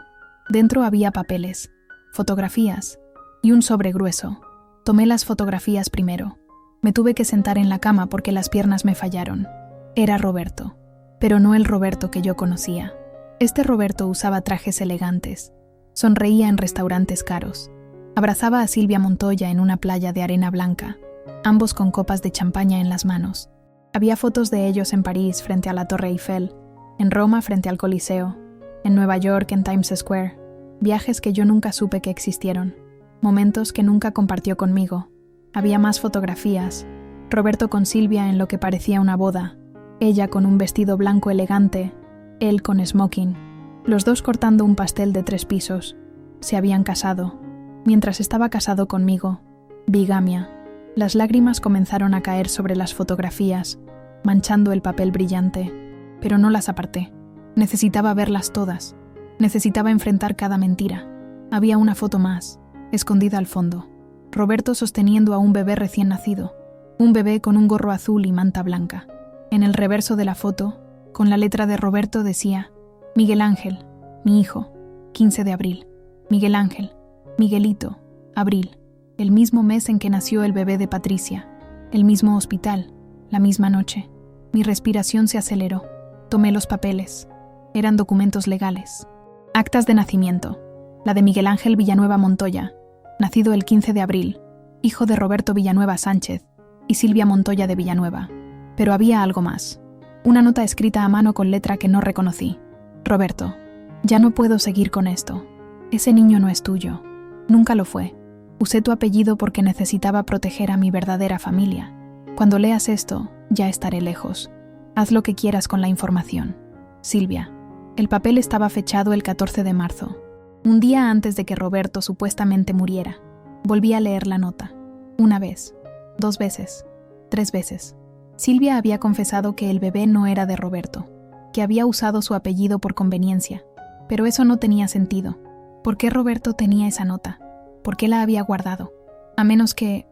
Dentro había papeles, fotografías y un sobre grueso. Tomé las fotografías primero. Me tuve que sentar en la cama porque las piernas me fallaron. Era Roberto, pero no el Roberto que yo conocía. Este Roberto usaba trajes elegantes. Sonreía en restaurantes caros. Abrazaba a Silvia Montoya en una playa de arena blanca, ambos con copas de champaña en las manos. Había fotos de ellos en París frente a la Torre Eiffel, en Roma frente al Coliseo, en Nueva York en Times Square. Viajes que yo nunca supe que existieron. Momentos que nunca compartió conmigo. Había más fotografías. Roberto con Silvia en lo que parecía una boda. Ella con un vestido blanco elegante. Él con smoking. Los dos cortando un pastel de 3 pisos. Se habían casado. Mientras estaba casado conmigo. Bigamia. Las lágrimas comenzaron a caer sobre las fotografías, manchando el papel brillante. Pero no las aparté. Necesitaba verlas todas. Necesitaba enfrentar cada mentira. Había una foto más, escondida al fondo. Roberto sosteniendo a un bebé recién nacido. Un bebé con un gorro azul y manta blanca. En el reverso de la foto, con la letra de Roberto decía: Miguel Ángel, mi hijo, 15 de abril. Miguel Ángel, Miguelito, abril. El mismo mes en que nació el bebé de Patricia. El mismo hospital, la misma noche. Mi respiración se aceleró. Tomé los papeles. Eran documentos legales. Actas de nacimiento. La de Miguel Ángel Villanueva Montoya, nacido el 15 de abril, hijo de Roberto Villanueva Sánchez y Silvia Montoya de Villanueva. Pero había algo más. Una nota escrita a mano con letra que no reconocí. Roberto, ya no puedo seguir con esto. Ese niño no es tuyo. Nunca lo fue. Usé tu apellido porque necesitaba proteger a mi verdadera familia. Cuando leas esto, ya estaré lejos. Haz lo que quieras con la información. Silvia. El papel estaba fechado el 14 de marzo, un día antes de que Roberto supuestamente muriera. Volví a leer la nota. 1 vez, 2 veces, 3 veces. Silvia había confesado que el bebé no era de Roberto, que había usado su apellido por conveniencia, pero eso no tenía sentido. ¿Por qué Roberto tenía esa nota? ¿Por qué la había guardado? A menos que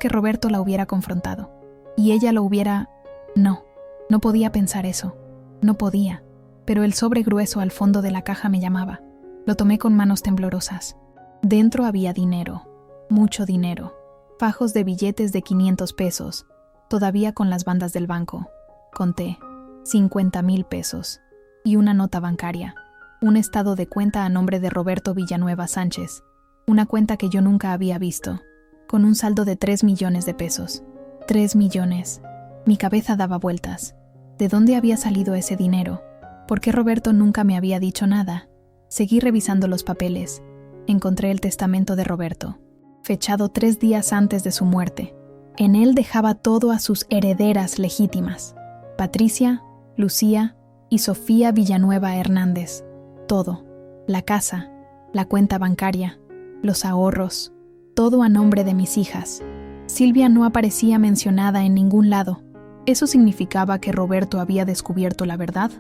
Roberto la hubiera confrontado. Y ella lo hubiera... No podía pensar eso. No podía. Pero el sobre grueso al fondo de la caja me llamaba. Lo tomé con manos temblorosas. Dentro había dinero. Mucho dinero. Fajos de billetes de 500 pesos. Todavía con las bandas del banco. Conté. 50,000 pesos. Y una nota bancaria. Un estado de cuenta a nombre de Roberto Villanueva Sánchez. Una cuenta que yo nunca había visto. Con un saldo de 3 millones de pesos. 3 millones. Mi cabeza daba vueltas. ¿De dónde había salido ese dinero? ¿Por qué Roberto nunca me había dicho nada? Seguí revisando los papeles. Encontré el testamento de Roberto, fechado 3 días antes de su muerte. En él dejaba todo a sus herederas legítimas: Patricia, Lucía y Sofía Villanueva Hernández. Todo. La casa, la cuenta bancaria, los ahorros, todo a nombre de mis hijas. Silvia no aparecía mencionada en ningún lado. ¿Eso significaba que Roberto había descubierto la verdad?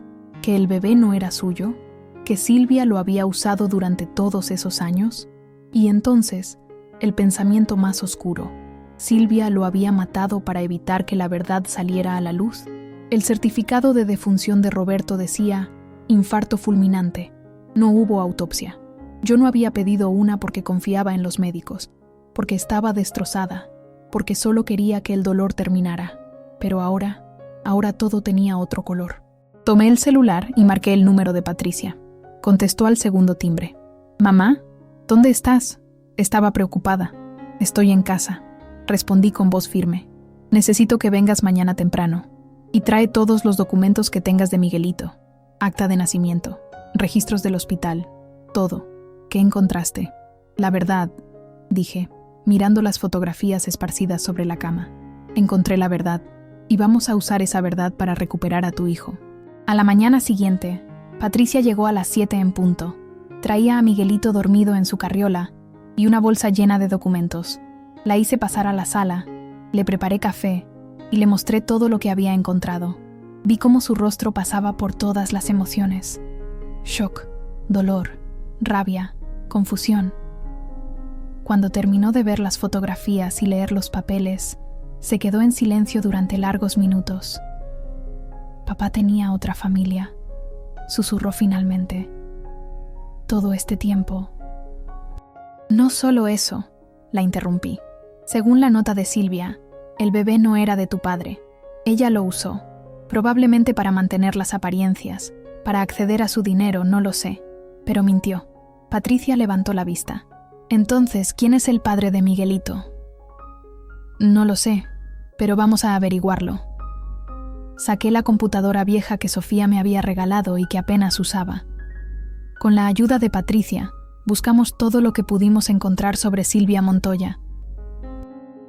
¿Que el bebé no era suyo? ¿Que Silvia lo había usado durante todos esos años? Y entonces, el pensamiento más oscuro: ¿Silvia lo había matado para evitar que la verdad saliera a la luz? El certificado de defunción de Roberto decía: infarto fulminante. No hubo autopsia. Yo no había pedido una porque confiaba en los médicos, porque estaba destrozada, porque solo quería que el dolor terminara. Pero ahora todo tenía otro color. Tomé el celular y marqué el número de Patricia. Contestó al segundo timbre. «Mamá, ¿dónde estás?» Estaba preocupada. «Estoy en casa», respondí con voz firme. «Necesito que vengas mañana temprano. Y trae todos los documentos que tengas de Miguelito. Acta de nacimiento, registros del hospital, todo. ¿Qué encontraste?» «La verdad», dije, mirando las fotografías esparcidas sobre la cama. «Encontré la verdad. Y vamos a usar esa verdad para recuperar a tu hijo». A la mañana siguiente, Patricia llegó a las 7 en punto. Traía a Miguelito dormido en su carriola y una bolsa llena de documentos. La hice pasar a la sala, le preparé café y le mostré todo lo que había encontrado. Vi cómo su rostro pasaba por todas las emociones. Shock, dolor, rabia, confusión. Cuando terminó de ver las fotografías y leer los papeles, se quedó en silencio durante largos minutos. Papá tenía otra familia, susurró finalmente. Todo este tiempo. No solo eso, la interrumpí. Según la nota de Silvia, el bebé no era de tu padre. Ella lo usó, probablemente para mantener las apariencias, para acceder a su dinero, no lo sé, pero mintió. Patricia levantó la vista. Entonces, ¿quién es el padre de Miguelito? No lo sé, pero vamos a averiguarlo. Saqué la computadora vieja que Sofía me había regalado y que apenas usaba. Con la ayuda de Patricia, buscamos todo lo que pudimos encontrar sobre Silvia Montoya.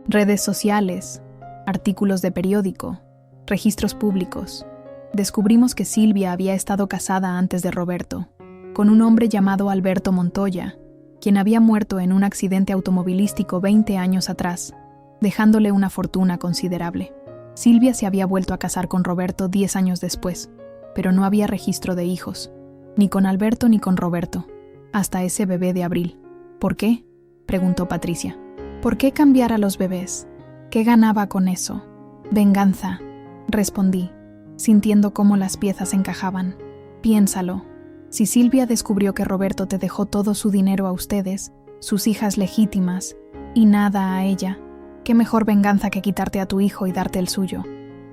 Redes sociales, artículos de periódico, registros públicos. Descubrimos que Silvia había estado casada antes de Roberto, con un hombre llamado Alberto Montoya, quien había muerto en un accidente automovilístico 20 años atrás, dejándole una fortuna considerable. Silvia se había vuelto a casar con Roberto 10 años después, pero no había registro de hijos, ni con Alberto ni con Roberto, hasta ese bebé de abril. ¿Por qué?, preguntó Patricia. ¿Por qué cambiar a los bebés? ¿Qué ganaba con eso? Venganza, respondí, sintiendo cómo las piezas encajaban. Piénsalo. Si Silvia descubrió que Roberto te dejó todo su dinero a ustedes, sus hijas legítimas, y nada a ella, ¿qué mejor venganza que quitarte a tu hijo y darte el suyo?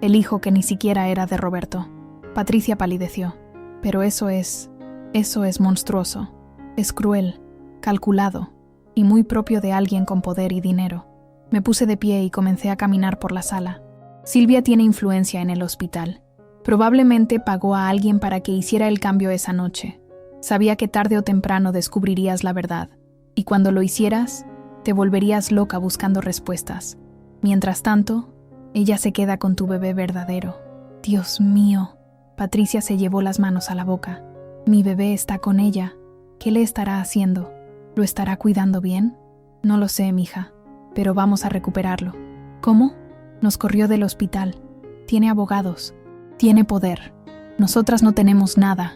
El hijo que ni siquiera era de Roberto. Patricia palideció. Pero eso es monstruoso. Es cruel, calculado, y muy propio de alguien con poder y dinero. Me puse de pie y comencé a caminar por la sala. Silvia tiene influencia en el hospital. Probablemente pagó a alguien para que hiciera el cambio esa noche. Sabía que tarde o temprano descubrirías la verdad, y cuando lo hicieras, te volverías loca buscando respuestas. Mientras tanto, ella se queda con tu bebé verdadero. Dios mío. Patricia se llevó las manos a la boca. Mi bebé está con ella. ¿Qué le estará haciendo? ¿Lo estará cuidando bien? No lo sé, mija, pero vamos a recuperarlo. ¿Cómo? Nos corrió del hospital. Tiene abogados. Tiene poder. Nosotras no tenemos nada.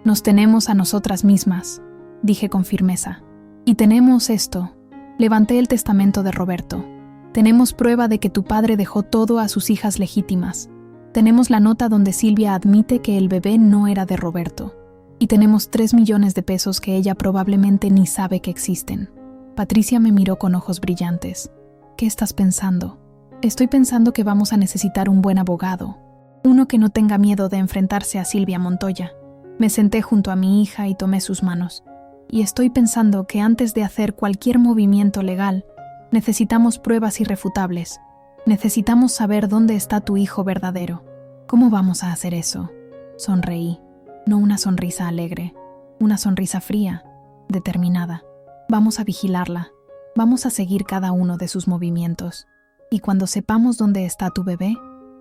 Nos tenemos a nosotras mismas, dije con firmeza. Y tenemos esto. Levanté el testamento de Roberto. Tenemos prueba de que tu padre dejó todo a sus hijas legítimas. Tenemos la nota donde Silvia admite que el bebé no era de Roberto. Y tenemos 3 millones de pesos que ella probablemente ni sabe que existen. Patricia me miró con ojos brillantes. ¿Qué estás pensando? Estoy pensando que vamos a necesitar un buen abogado. Uno que no tenga miedo de enfrentarse a Silvia Montoya. Me senté junto a mi hija y tomé sus manos. Y estoy pensando que antes de hacer cualquier movimiento legal, necesitamos pruebas irrefutables. Necesitamos saber dónde está tu hijo verdadero. ¿Cómo vamos a hacer eso? Sonreí. No una sonrisa alegre, una sonrisa fría, determinada. Vamos a vigilarla. Vamos a seguir cada uno de sus movimientos. Y cuando sepamos dónde está tu bebé,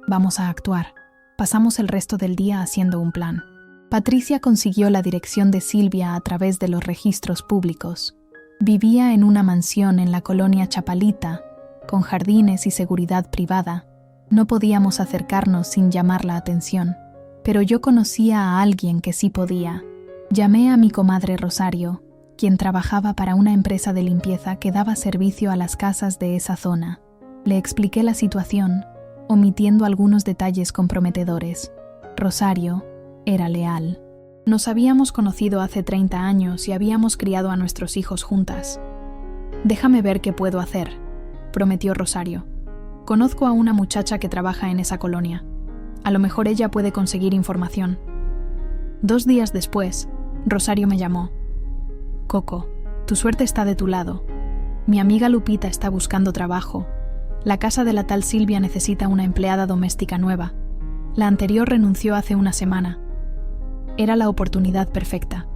vamos a actuar. Pasamos el resto del día haciendo un plan. Patricia consiguió la dirección de Silvia a través de los registros públicos. Vivía en una mansión en la colonia Chapalita, con jardines y seguridad privada. No podíamos acercarnos sin llamar la atención, pero yo conocía a alguien que sí podía. Llamé a mi comadre Rosario, quien trabajaba para una empresa de limpieza que daba servicio a las casas de esa zona. Le expliqué la situación, omitiendo algunos detalles comprometedores. Rosario era leal. Nos habíamos conocido hace 30 años y habíamos criado a nuestros hijos juntas. Déjame ver qué puedo hacer, prometió Rosario. Conozco a una muchacha que trabaja en esa colonia. A lo mejor ella puede conseguir información. 2 días después, Rosario me llamó. Coco, tu suerte está de tu lado. Mi amiga Lupita está buscando trabajo. La casa de la tal Silvia necesita una empleada doméstica nueva. La anterior renunció hace una semana. Era la oportunidad perfecta.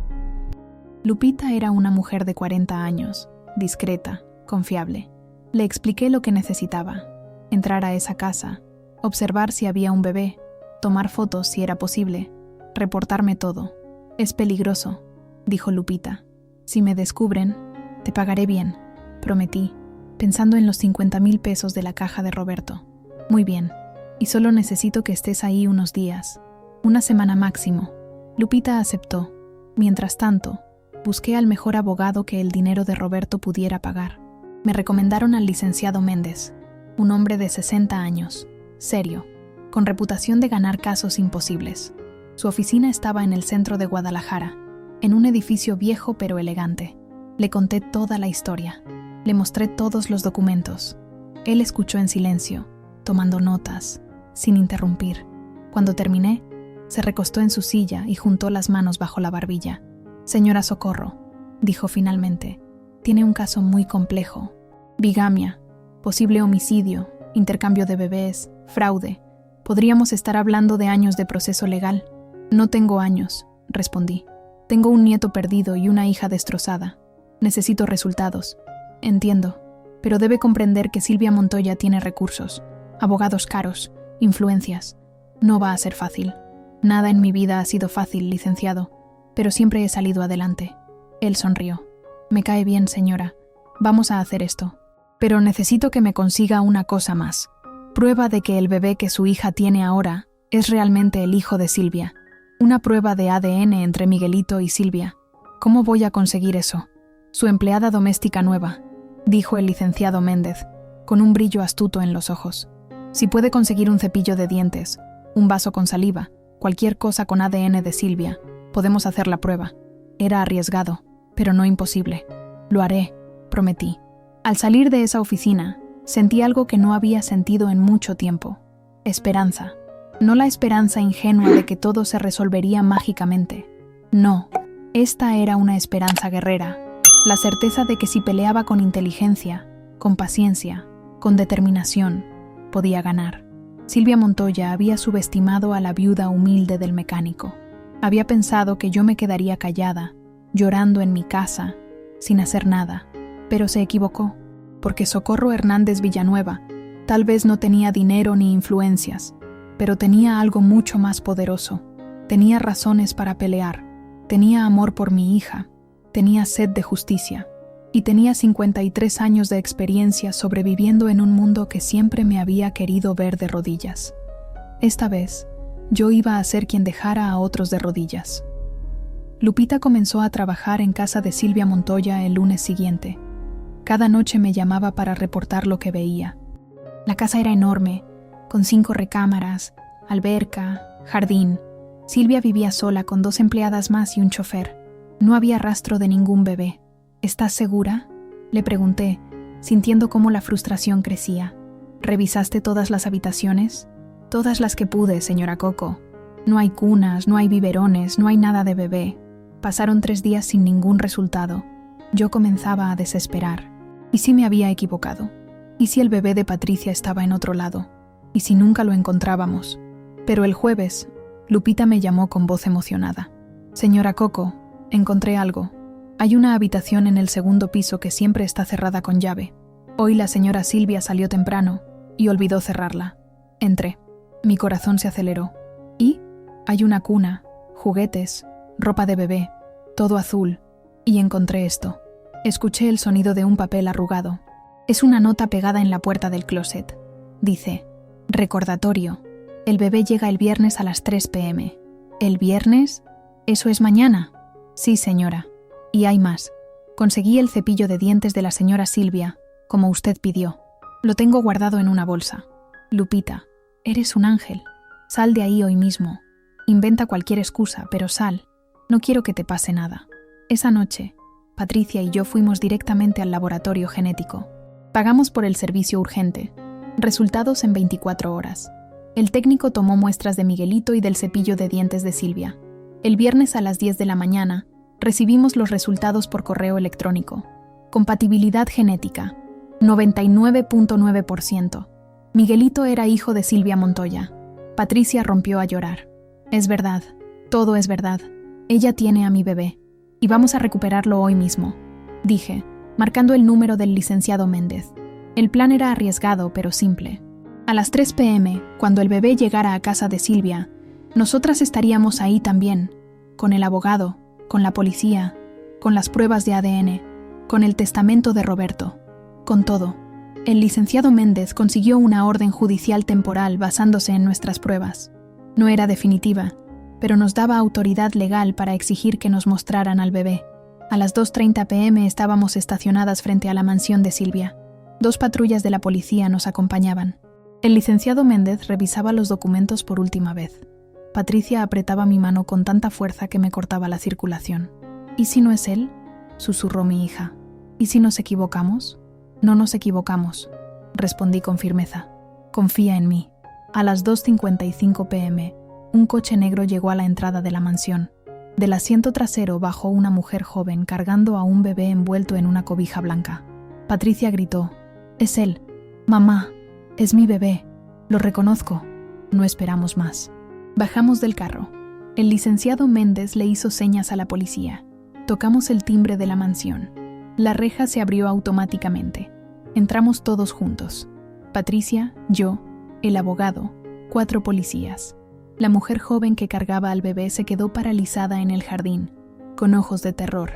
Lupita era una mujer de 40 años, discreta, confiable. Le expliqué lo que necesitaba. Entrar a esa casa, observar si había un bebé, tomar fotos si era posible, reportarme todo. Es peligroso, dijo Lupita. Si me descubren, te pagaré bien, prometí, pensando en los 50,000 pesos de la caja de Roberto. Muy bien, y solo necesito que estés ahí unos días, una semana máximo. Lupita aceptó. Mientras tanto, busqué al mejor abogado que el dinero de Roberto pudiera pagar. Me recomendaron al licenciado Méndez, un hombre de 60 años, serio, con reputación de ganar casos imposibles. Su oficina estaba en el centro de Guadalajara, en un edificio viejo pero elegante. Le conté toda la historia. Le mostré todos los documentos. Él escuchó en silencio, tomando notas, sin interrumpir. Cuando terminé, se recostó en su silla y juntó las manos bajo la barbilla. Señora Socorro, dijo finalmente, tiene un caso muy complejo. Bigamia, posible homicidio, intercambio de bebés, fraude. Podríamos estar hablando de años de proceso legal. No tengo años, respondí. Tengo un nieto perdido y una hija destrozada. Necesito resultados. Entiendo, pero debe comprender que Silvia Montoya tiene recursos, abogados caros, influencias. No va a ser fácil. Nada en mi vida ha sido fácil, licenciado, pero siempre he salido adelante. Él sonrió. Me cae bien, señora. Vamos a hacer esto. Pero necesito que me consiga una cosa más. Prueba de que el bebé que su hija tiene ahora es realmente el hijo de Silvia. Una prueba de ADN entre Miguelito y Silvia. ¿Cómo voy a conseguir eso? Su empleada doméstica nueva, dijo el licenciado Méndez, con un brillo astuto en los ojos. Si puede conseguir un cepillo de dientes, un vaso con saliva, cualquier cosa con ADN de Silvia, podemos hacer la prueba. Era arriesgado, pero no imposible. Lo haré, prometí. Al salir de esa oficina, sentí algo que no había sentido en mucho tiempo. Esperanza. No la esperanza ingenua de que todo se resolvería mágicamente. No, esta era una esperanza guerrera. La certeza de que si peleaba con inteligencia, con paciencia, con determinación, podía ganar. Silvia Montoya había subestimado a la viuda humilde del mecánico. Había pensado que yo me quedaría callada, llorando en mi casa, sin hacer nada. Pero se equivocó, porque Socorro Hernández Villanueva tal vez no tenía dinero ni influencias, pero tenía algo mucho más poderoso. Tenía razones para pelear, tenía amor por mi hija, tenía sed de justicia, y tenía 53 años de experiencia sobreviviendo en un mundo que siempre me había querido ver de rodillas. Esta vez, yo iba a ser quien dejara a otros de rodillas. Lupita comenzó a trabajar en casa de Silvia Montoya el lunes siguiente. Cada noche me llamaba para reportar lo que veía. La casa era enorme, con 5 recámaras, alberca, jardín. Silvia vivía sola con 2 empleadas más y un chofer. No había rastro de ningún bebé. ¿Estás segura?, le pregunté, sintiendo cómo la frustración crecía. ¿Revisaste todas las habitaciones? Todas las que pude, señora Coco. No hay cunas, no hay biberones, no hay nada de bebé. Pasaron 3 días sin ningún resultado. Yo comenzaba a desesperar. ¿Y si me había equivocado? ¿Y si el bebé de Patricia estaba en otro lado? ¿Y si nunca lo encontrábamos? Pero el jueves, Lupita me llamó con voz emocionada. Señora Coco, encontré algo. Hay una habitación en el 2º piso que siempre está cerrada con llave. Hoy la señora Silvia salió temprano y olvidó cerrarla. Entré. Mi corazón se aceleró. ¿Y? Hay una cuna, juguetes, ropa de bebé, todo azul. Y encontré esto. Escuché el sonido de un papel arrugado. Es una nota pegada en la puerta del closet. Dice: recordatorio. El bebé llega el viernes a las 3 p.m. ¿El viernes? ¿Eso es mañana? Sí, señora. Y hay más. Conseguí el cepillo de dientes de la señora Silvia, como usted pidió. Lo tengo guardado en una bolsa. Lupita, eres un ángel. Sal de ahí hoy mismo. Inventa cualquier excusa, pero sal. No quiero que te pase nada. Esa noche, Patricia y yo fuimos directamente al laboratorio genético. Pagamos por el servicio urgente. Resultados en 24 horas. El técnico tomó muestras de Miguelito y del cepillo de dientes de Silvia. El viernes a las 10 de la mañana, recibimos los resultados por correo electrónico. Compatibilidad genética, 99.9%. Miguelito era hijo de Silvia Montoya. Patricia rompió a llorar. Es verdad, todo es verdad. Ella tiene a mi bebé. Y vamos a recuperarlo hoy mismo, dije, marcando el número del licenciado Méndez. El plan era arriesgado, pero simple. A las 3 p.m., cuando el bebé llegara a casa de Silvia, nosotras estaríamos ahí también. con el abogado, con la policía, con las pruebas de ADN, con el testamento de Roberto, con todo. El licenciado Méndez consiguió una orden judicial temporal basándose en nuestras pruebas. No era definitiva, pero nos daba autoridad legal para exigir que nos mostraran al bebé. A las 2:30 p.m. estábamos estacionadas frente a la mansión de Silvia. 2 patrullas de la policía nos acompañaban. El licenciado Méndez revisaba los documentos por última vez. Patricia apretaba mi mano con tanta fuerza que me cortaba la circulación. ¿Y si no es él?, susurró mi hija. ¿Y si nos equivocamos? No nos equivocamos, respondí con firmeza. Confía en mí. A las 2:55 p.m., un coche negro llegó a la entrada de la mansión. Del asiento trasero bajó una mujer joven cargando a un bebé envuelto en una cobija blanca. Patricia gritó: «Es él. Mamá, es mi bebé. Lo reconozco». No esperamos más. Bajamos del carro. El licenciado Méndez le hizo señas a la policía. Tocamos el timbre de la mansión. La reja se abrió automáticamente. Entramos todos juntos. Patricia, yo, el abogado, 4 policías. La mujer joven que cargaba al bebé se quedó paralizada en el jardín, con ojos de terror.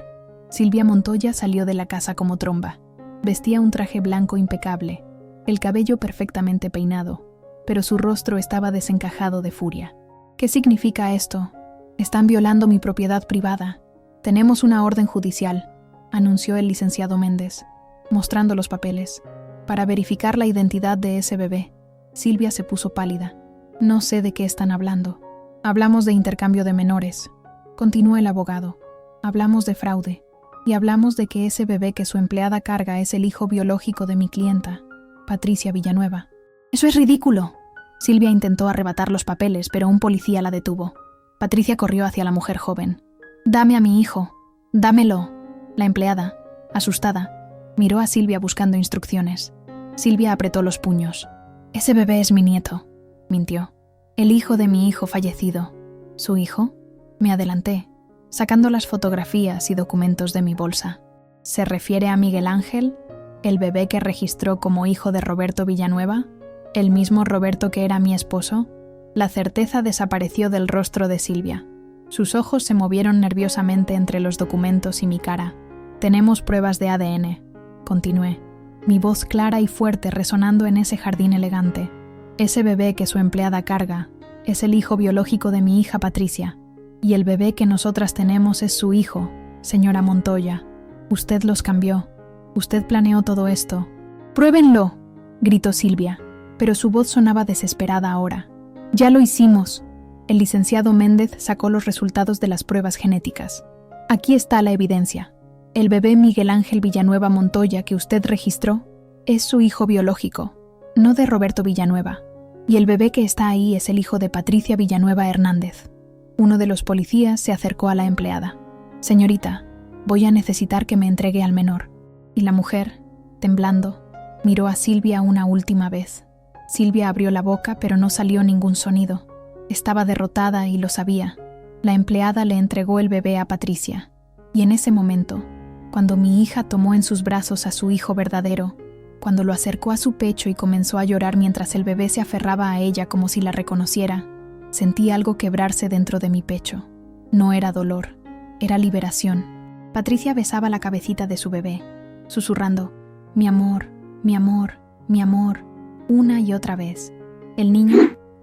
Silvia Montoya salió de la casa como tromba. Vestía un traje blanco impecable, el cabello perfectamente peinado, pero su rostro estaba desencajado de furia. «¿Qué significa esto? Están violando mi propiedad privada. Tenemos una orden judicial», anunció el licenciado Méndez, mostrando los papeles, «para verificar la identidad de ese bebé». Silvia se puso pálida. «No sé de qué están hablando». «Hablamos de intercambio de menores», continuó el abogado. «Hablamos de fraude. Y hablamos de que ese bebé que su empleada carga es el hijo biológico de mi clienta, Patricia Villanueva». «Eso es ridículo». Silvia intentó arrebatar los papeles, pero un policía la detuvo. Patricia corrió hacia la mujer joven. «Dame a mi hijo. Dámelo». La empleada, asustada, miró a Silvia buscando instrucciones. Silvia apretó los puños. «Ese bebé es mi nieto», mintió. «El hijo de mi hijo fallecido». «¿Su hijo?». Me adelanté, sacando las fotografías y documentos de mi bolsa. «¿Se refiere a Miguel Ángel, el bebé que registró como hijo de Roberto Villanueva? ¿El mismo Roberto que era mi esposo?». La certeza desapareció del rostro de Silvia. Sus ojos se movieron nerviosamente entre los documentos y mi cara. «Tenemos pruebas de ADN», continué, mi voz clara y fuerte resonando en ese jardín elegante. «Ese bebé que su empleada carga es el hijo biológico de mi hija Patricia, y el bebé que nosotras tenemos es su hijo, señora Montoya. Usted los cambió. Usted planeó todo esto». «¡Pruébenlo!», gritó Silvia, pero su voz sonaba desesperada ahora. «Ya lo hicimos». El licenciado Méndez sacó los resultados de las pruebas genéticas. «Aquí está la evidencia. El bebé Miguel Ángel Villanueva Montoya que usted registró es su hijo biológico, no de Roberto Villanueva. Y el bebé que está ahí es el hijo de Patricia Villanueva Hernández». Uno de los policías se acercó a la empleada. «Señorita, voy a necesitar que me entregue al menor». Y la mujer, temblando, miró a Silvia una última vez. Silvia abrió la boca, pero no salió ningún sonido. Estaba derrotada y lo sabía. La empleada le entregó el bebé a Patricia. Y en ese momento, cuando mi hija tomó en sus brazos a su hijo verdadero, cuando lo acercó a su pecho y comenzó a llorar mientras el bebé se aferraba a ella como si la reconociera, sentí algo quebrarse dentro de mi pecho. No era dolor, era liberación. Patricia besaba la cabecita de su bebé, susurrando: «Mi amor, mi amor, mi amor», una y otra vez. El niño,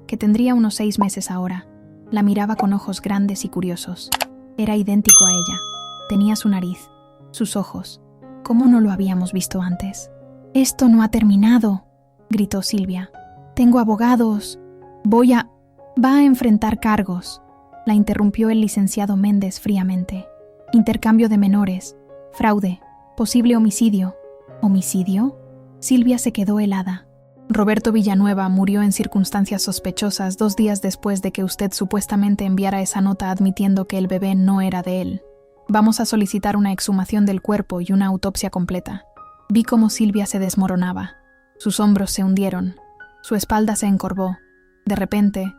que tendría unos 6 meses ahora, la miraba con ojos grandes y curiosos. Era idéntico a ella. Tenía su nariz, sus ojos. ¿Cómo no lo habíamos visto antes? «Esto no ha terminado», gritó Silvia. «Tengo abogados. Va a enfrentar cargos», la interrumpió el licenciado Méndez fríamente. «Intercambio de menores, fraude, posible homicidio». «¿Homicidio?». Silvia se quedó helada. «Roberto Villanueva murió en circunstancias sospechosas 2 días después de que usted supuestamente enviara esa nota admitiendo que el bebé no era de él. Vamos a solicitar una exhumación del cuerpo y una autopsia completa». Vi cómo Silvia se desmoronaba. Sus hombros se hundieron. Su espalda se encorvó. De repente,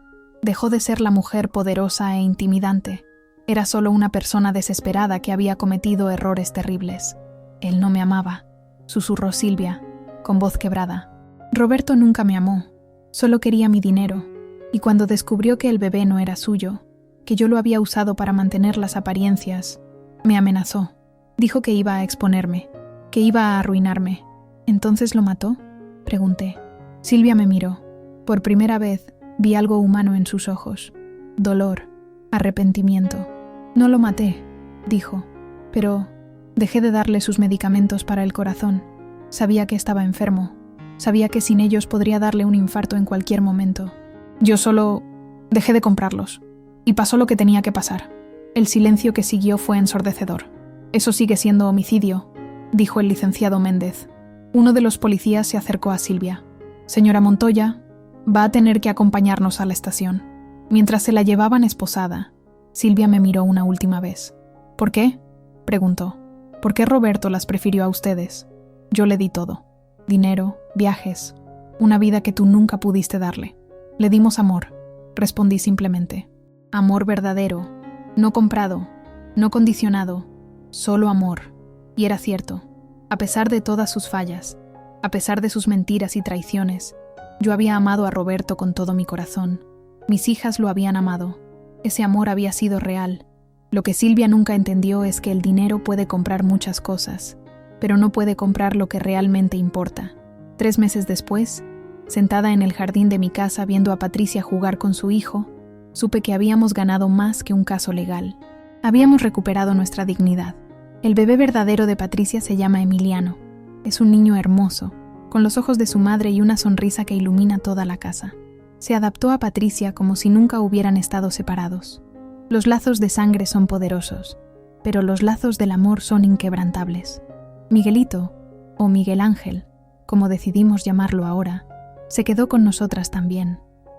dejó de ser la mujer poderosa e intimidante. Era solo una persona desesperada que había cometido errores terribles. «Él no me amaba», susurró Silvia, con voz quebrada. «Roberto nunca me amó. Solo quería mi dinero. Y cuando descubrió que el bebé no era suyo, que yo lo había usado para mantener las apariencias. Me amenazó. Dijo que iba a exponerme, que iba a arruinarme. ¿Entonces lo mató?, pregunté. Silvia me miró. Por primera vez vi algo humano en sus ojos. Dolor, arrepentimiento. No lo maté, dijo, pero dejé de darle sus medicamentos para el corazón. Sabía que estaba enfermo. Sabía que sin ellos podría darle un infarto en cualquier momento. Yo solo dejé de comprarlos. Y pasó lo que tenía que pasar. El silencio que siguió fue ensordecedor. Eso sigue siendo homicidio, dijo el licenciado Méndez. Uno de los policías se acercó a Silvia. Señora Montoya, va a tener que acompañarnos a la estación. Mientras se la llevaban esposada, Silvia me miró una última vez. ¿Por qué?, preguntó. ¿Por qué Roberto las prefirió a ustedes? Yo le di todo. Dinero, viajes, una vida que tú nunca pudiste darle. Le dimos amor, respondí simplemente. Amor verdadero, no comprado, no condicionado, solo amor. Y era cierto. A pesar de todas sus fallas, a pesar de sus mentiras y traiciones, yo había amado a Roberto con todo mi corazón. Mis hijas lo habían amado. Ese amor había sido real. Lo que Silvia nunca entendió es que el dinero puede comprar muchas cosas, pero no puede comprar lo que realmente importa. 3 meses después, sentada en el jardín de mi casa viendo a Patricia jugar con su hijo, supe que habíamos ganado más que un caso legal. Habíamos recuperado nuestra dignidad. El bebé verdadero de Patricia se llama Emiliano. Es un niño hermoso, con los ojos de su madre y una sonrisa que ilumina toda la casa. Se adaptó a Patricia como si nunca hubieran estado separados. Los lazos de sangre son poderosos, pero los lazos del amor son inquebrantables. Miguelito, o Miguel Ángel, como decidimos llamarlo ahora, se quedó con nosotras también,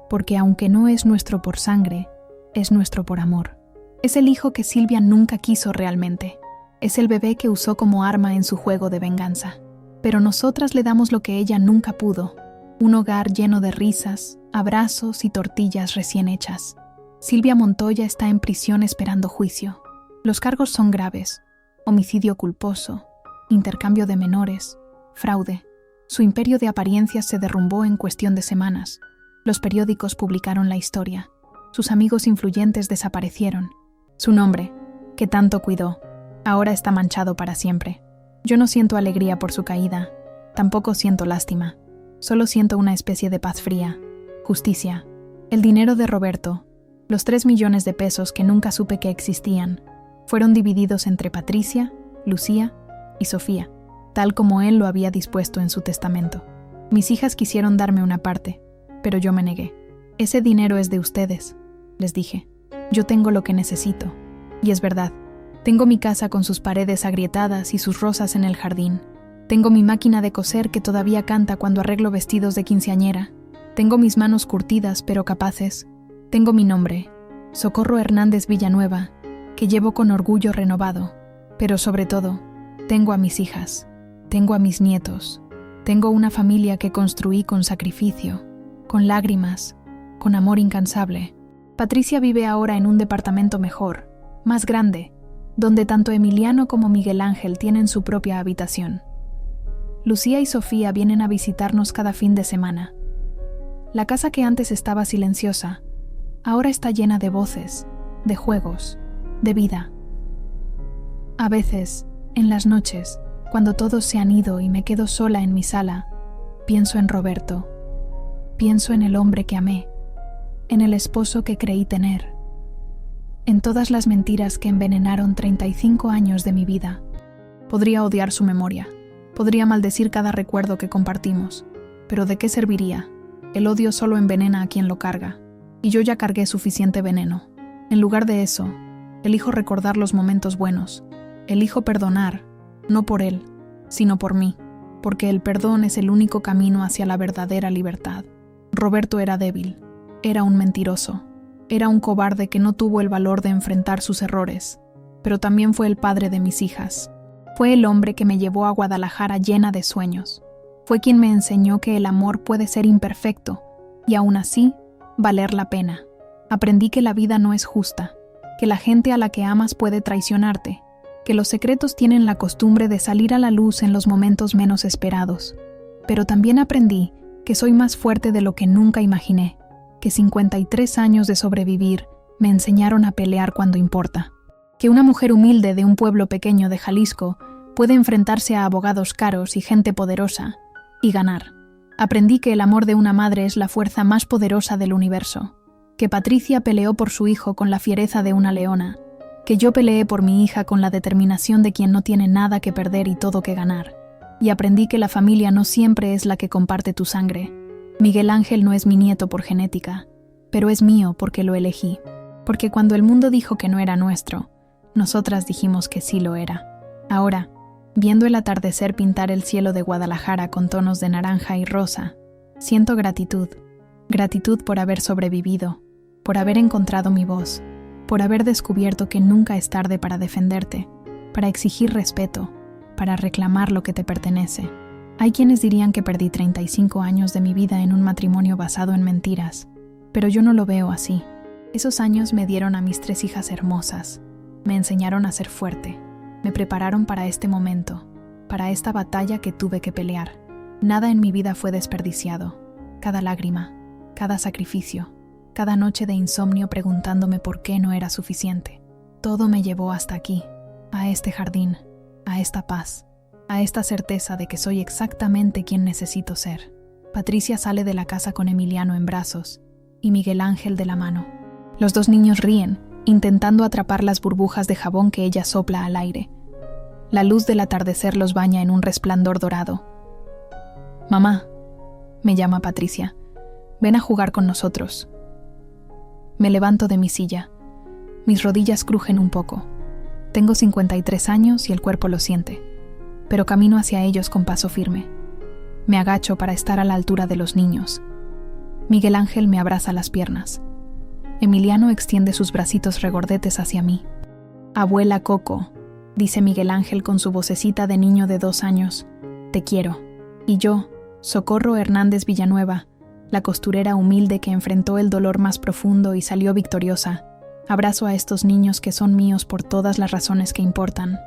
porque aunque no es nuestro por sangre, es nuestro por amor. Es el hijo que Silvia nunca quiso realmente. Es el bebé que usó como arma en su juego de venganza. Pero nosotras le damos lo que ella nunca pudo, un hogar lleno de risas, abrazos y tortillas recién hechas. Silvia Montoya está en prisión esperando juicio. Los cargos son graves: homicidio culposo, intercambio de menores, fraude. Su imperio de apariencias se derrumbó en cuestión de semanas. Los periódicos publicaron la historia. Sus amigos influyentes desaparecieron. Su nombre, que tanto cuidó, ahora está manchado para siempre. Yo no siento alegría por su caída, tampoco siento lástima. Solo siento una especie de paz fría, justicia. El dinero de Roberto, los 3 millones de pesos que nunca supe que existían, fueron divididos entre Patricia, Lucía y Sofía, tal como él lo había dispuesto en su testamento. Mis hijas quisieron darme una parte, pero yo me negué. Ese dinero es de ustedes, les dije. Yo tengo lo que necesito. Y es verdad. Tengo mi casa con sus paredes agrietadas y sus rosas en el jardín. Tengo mi máquina de coser que todavía canta cuando arreglo vestidos de quinceañera. Tengo mis manos curtidas pero capaces. Tengo mi nombre, Socorro Hernández Villanueva, que llevo con orgullo renovado. Pero sobre todo, tengo a mis hijas, tengo a mis nietos. Tengo una familia que construí con sacrificio, con lágrimas, con amor incansable. Patricia vive ahora en un departamento mejor, más grande, donde tanto Emiliano como Miguel Ángel tienen su propia habitación. Lucía y Sofía vienen a visitarnos cada fin de semana. La casa que antes estaba silenciosa, ahora está llena de voces, de juegos, de vida. A veces, en las noches, cuando todos se han ido y me quedo sola en mi sala, pienso en Roberto, pienso en el hombre que amé, en el esposo que creí tener, en todas las mentiras que envenenaron 35 años de mi vida. Podría odiar su memoria, podría maldecir cada recuerdo que compartimos, pero ¿de qué serviría? El odio solo envenena a quien lo carga, y yo ya cargué suficiente veneno. En lugar de eso, elijo recordar los momentos buenos, elijo perdonar, no por él, sino por mí, porque el perdón es el único camino hacia la verdadera libertad. Roberto era débil, era un mentiroso, era un cobarde que no tuvo el valor de enfrentar sus errores, pero también fue el padre de mis hijas. Fue el hombre que me llevó a Guadalajara llena de sueños. Fue quien me enseñó que el amor puede ser imperfecto y aún así valer la pena. Aprendí que la vida no es justa, que la gente a la que amas puede traicionarte, que los secretos tienen la costumbre de salir a la luz en los momentos menos esperados. Pero también aprendí que soy más fuerte de lo que nunca imaginé, que 53 años de sobrevivir Me enseñaron a pelear cuando importa. Que una mujer humilde de un pueblo pequeño de Jalisco puede enfrentarse a abogados caros y gente poderosa y ganar. Aprendí que el amor de una madre es la fuerza más poderosa del universo. Que Patricia peleó por su hijo con la fiereza de una leona. Que yo peleé por mi hija con la determinación de quien no tiene nada que perder y todo que ganar. Y aprendí que la familia no siempre es la que comparte tu sangre. Miguel Ángel no es mi nieto por genética, pero es mío porque lo elegí. Porque cuando el mundo dijo que no era nuestro, nosotras dijimos que sí lo era. Ahora, viendo el atardecer pintar el cielo de Guadalajara con tonos de naranja y rosa, siento gratitud. Gratitud por haber sobrevivido, por haber encontrado mi voz, por haber descubierto que nunca es tarde para defenderte, para exigir respeto, para reclamar lo que te pertenece. Hay quienes dirían que perdí 35 años de mi vida en un matrimonio basado en mentiras, pero yo no lo veo así. Esos años me dieron a mis 3 hijas hermosas, me enseñaron a ser fuerte, me prepararon para este momento, para esta batalla que tuve que pelear. Nada en mi vida fue desperdiciado. Cada lágrima, cada sacrificio, cada noche de insomnio preguntándome por qué no era suficiente. Todo me llevó hasta aquí, a este jardín, a esta paz, a esta certeza de que soy exactamente quien necesito ser. Patricia sale de la casa con Emiliano en brazos y Miguel Ángel de la mano. Los 2 niños ríen, intentando atrapar las burbujas de jabón que ella sopla al aire. La luz del atardecer los baña en un resplandor dorado. «Mamá», me llama Patricia, «ven a jugar con nosotros». Me levanto de mi silla. Mis rodillas crujen un poco. Tengo 53 años y el cuerpo lo siente, pero camino hacia ellos con paso firme. Me agacho para estar a la altura de los niños. Miguel Ángel me abraza las piernas. Emiliano extiende sus bracitos regordetes hacia mí. «Abuela Coco», dice Miguel Ángel con su vocecita de niño de 2 años, «te quiero». Y yo, Socorro Hernández Villanueva, la costurera humilde que enfrentó el dolor más profundo y salió victoriosa, abrazo a estos niños que son míos por todas las razones que importan,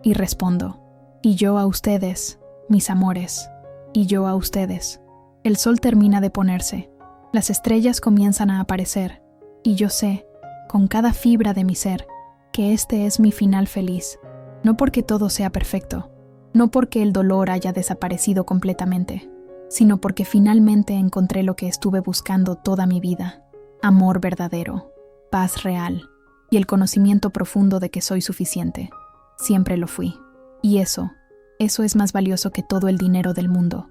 y respondo, «y yo a ustedes, mis amores, y yo a ustedes». El sol termina de ponerse, las estrellas comienzan a aparecer, y yo sé, con cada fibra de mi ser, que este es mi final feliz, no porque todo sea perfecto, no porque el dolor haya desaparecido completamente, sino porque finalmente encontré lo que estuve buscando toda mi vida: amor verdadero, paz real y el conocimiento profundo de que soy suficiente. Siempre lo fui. Y eso es más valioso que todo el dinero del mundo.